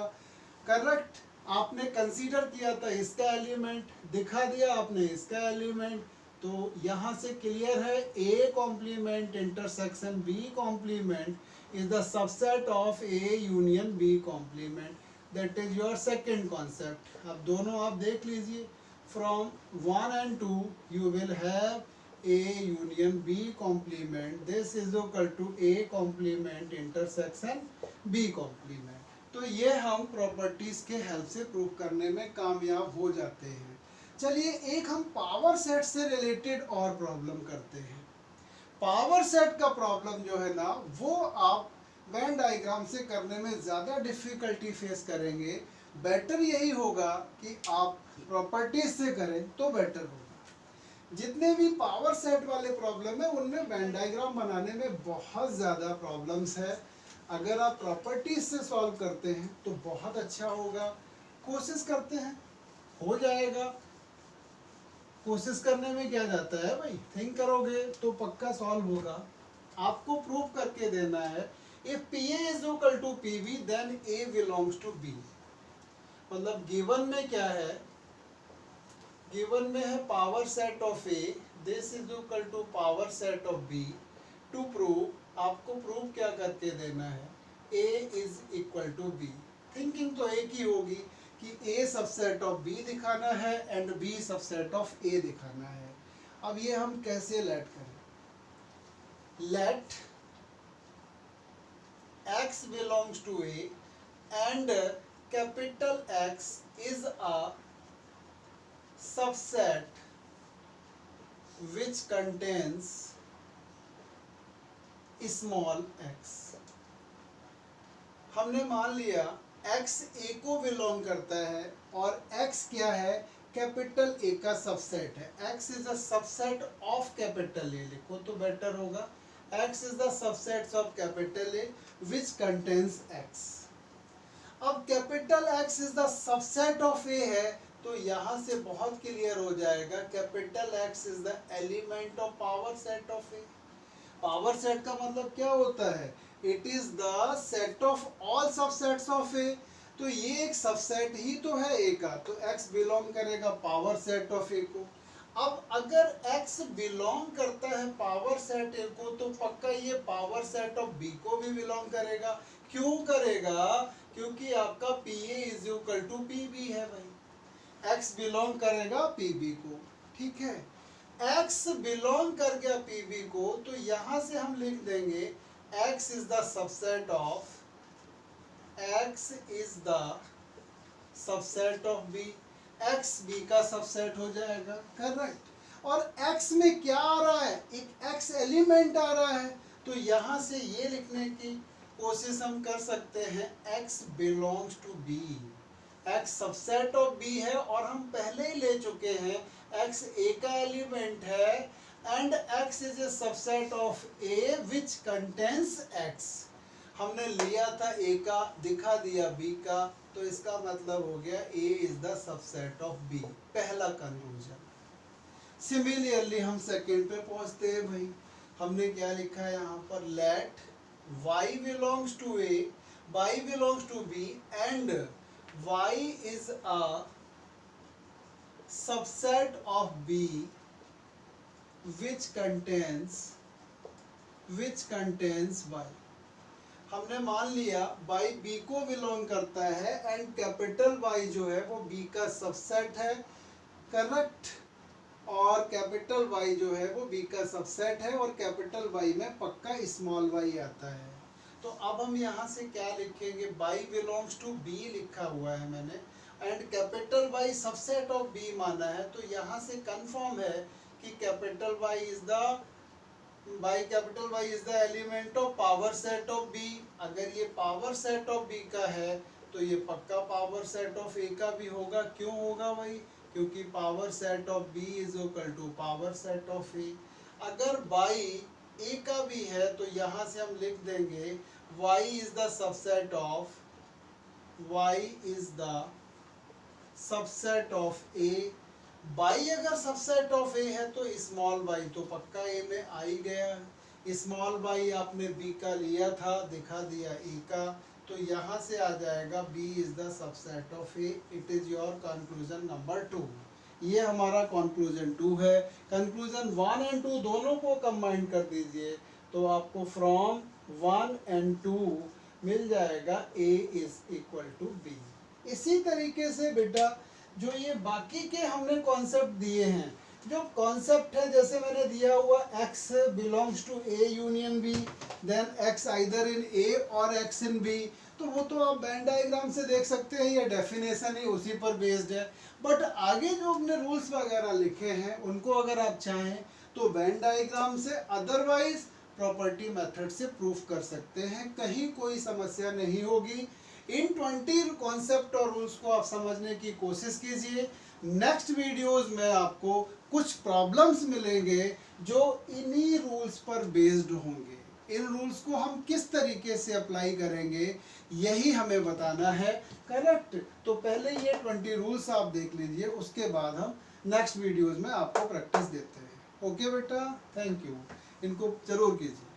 करेक्ट, आपने कंसीडर किया था इसका एलिमेंट, दिखा दिया आपने इसका एलिमेंट, तो यहाँ से क्लियर है A complement intersection B complement is the subset of A union B complement. That is your second concept. अब दोनों आप देख लीजिए, from 1 and 2 you will have A union B complement. This is equal to A complement intersection B complement. तो ये हम properties के help से प्रूव करने में कामयाब हो जाते हैं। चलिए एक हम पावर सेट से रिलेटेड और प्रॉब्लम करते हैं। पावर सेट का प्रॉब्लम जो है ना वो आप वेन डायग्राम से करने में ज़्यादा डिफिकल्टी फेस करेंगे। बेटर यही होगा कि आप प्रॉपर्टीज से करें तो बेटर होगा। जितने भी पावर सेट वाले प्रॉब्लम है उनमें वेन डायग्राम बनाने में बहुत ज़्यादा प्रॉब्लम्स है। अगर आप प्रॉपर्टीज से सॉल्व करते हैं तो बहुत अच्छा होगा। कोशिश करते हैं, हो जाएगा। कोशिश करने में क्या जाता है भाई, थिंक करोगे तो पक्का सॉल्व होगा। आपको प्रूव करके देना है if PA is equal to PB then A belongs to B। मतलब गिवन में क्या है, गिवन में है power set of A, this is equal to power set of B। To prove आपको प्रूव क्या करके देना है, A is equal to B। Thinking तो एक ही होगी कि A सबसेट ऑफ B दिखाना है and B subset of A दिखाना है। अब ये हम कैसे लेट करें, late X belongs to A and capital X is a subset which contains small x। हमने मान लिया x A को बिलोंग करता है और x क्या है, कैपिटल A का सबसेट है। x is a subset of capital A, लिखो तो बेटर होगा। x is the subsets of capital A which contains x। अब capital X is the subset of A है तो यहाँ से बहुत क्लियर हो जाएगा capital X is the element of power set of A। Power set का मतलब क्या होता है, it is the set of all subsets of A. तो ये एक सबसेट ही तो है ए का, तो X बिलोंग करेगा पावर सेट ऑफ ए को। अब अगर X बिलोंग करता है पावर सेट ए को तो पक्का ये पावर सेट ऑफ B को भी बिलोंग करेगा। क्यों करेगा, क्योंकि आपका PA is equal to PB है भाई। X बिलोंग करेगा PB को, ठीक है। X बिलोंग कर गया PB को तो यहां से हम लिख देंगे X is the subset of, X is the subset of B। X B का सबसेट हो जाएगा, करेक्ट। और X में क्या आ रहा है, एक X एलिमेंट आ रहा है, तो यहां से ये लिखने की कोशिश हम कर सकते हैं X belongs to B। X subset of B है और हम पहले ही ले चुके हैं X A का एलिमेंट है and X is a subset of A which contains X। हमने लिया था A का, दिखा दिया B का, तो इसका मतलब हो गया A is the subset of B, पहला कंक्लूजन। सिमिलरली हम सेकंड पे पहुंचते हैं भाई। हमने क्या लिखा है यहाँ पर, let Y belongs to A, Y belongs to B and Y is a subset of B which contains Y। हमने मान लिया Y B को बिलोंग करता है एंड कैपिटल Y जो है वो B का सबसेट है, करेक्ट। और कैपिटल Y जो है वो B का सबसेट है और कैपिटल Y में पक्का स्मॉल y आता है। तो अब हम यहाँ से क्या लिखेंगे, Y बिलोंग्स टू B लिखा हुआ है मैंने and capital Y subset of B माना है, तो यहाँ से कंफर्म है कि capital Y is the element of power set of B। अगर ये पावर सेट ऑफ B का है तो ये पक्का पावर सेट ऑफ ए का भी होगा। क्यों होगा भाई? क्योंकि power set of B is equal to power set of A. अगर बाई ए का भी है तो यहाँ से हम लिख देंगे y is the subset of A. By अगर सबसेट ऑफ ए है तो स्मॉल बाई तो पक्का ए में आ ही गया। स्मॉल बाई आपने बी का लिया था, दिखा दिया ए का, तो यहाँ से आ जाएगा B is the subset of A. It is your conclusion number 2। ये हमारा कंक्लूजन 2 है। कंक्लूजन 1 एंड 2 दोनों को कंबाइन कर दीजिए तो आपको फ्रॉम 1 एंड 2 मिल जाएगा a is equal to B. इसी तरीके से बेटा जो ये बाकी के हमने कॉन्सेप्ट दिए हैं, जो कॉन्सेप्ट है जैसे मैंने दिया हुआ x belongs to a union b, then x either in a और x इन b, तो वो तो आप वेन डायग्राम से देख सकते हैं, ये डेफिनेशन ही उसी पर बेस्ड है। बट आगे जो हमने रूल्स वगैरह लिखे हैं उनको अगर आप चाहें तो वेन डायग्राम से, अदरवाइज प्रॉपर्टी मेथड से प्रूफ कर सकते हैं, कहीं कोई समस्या नहीं होगी। इन 20 कॉन्सेप्ट और रूल्स को आप समझने की कोशिश कीजिए। नेक्स्ट वीडियोस में आपको कुछ प्रॉब्लम्स मिलेंगे जो इन्हीं रूल्स पर बेस्ड होंगे। इन रूल्स को हम किस तरीके से अप्लाई करेंगे यही हमें बताना है, करेक्ट? तो पहले ये 20 रूल्स आप देख लीजिए, उसके बाद हम नेक्स्ट वीडियोस में आपको प्रैक्टिस देते हैं। ओके बेटा, थैंक यू। इनको जरूर कीजिए।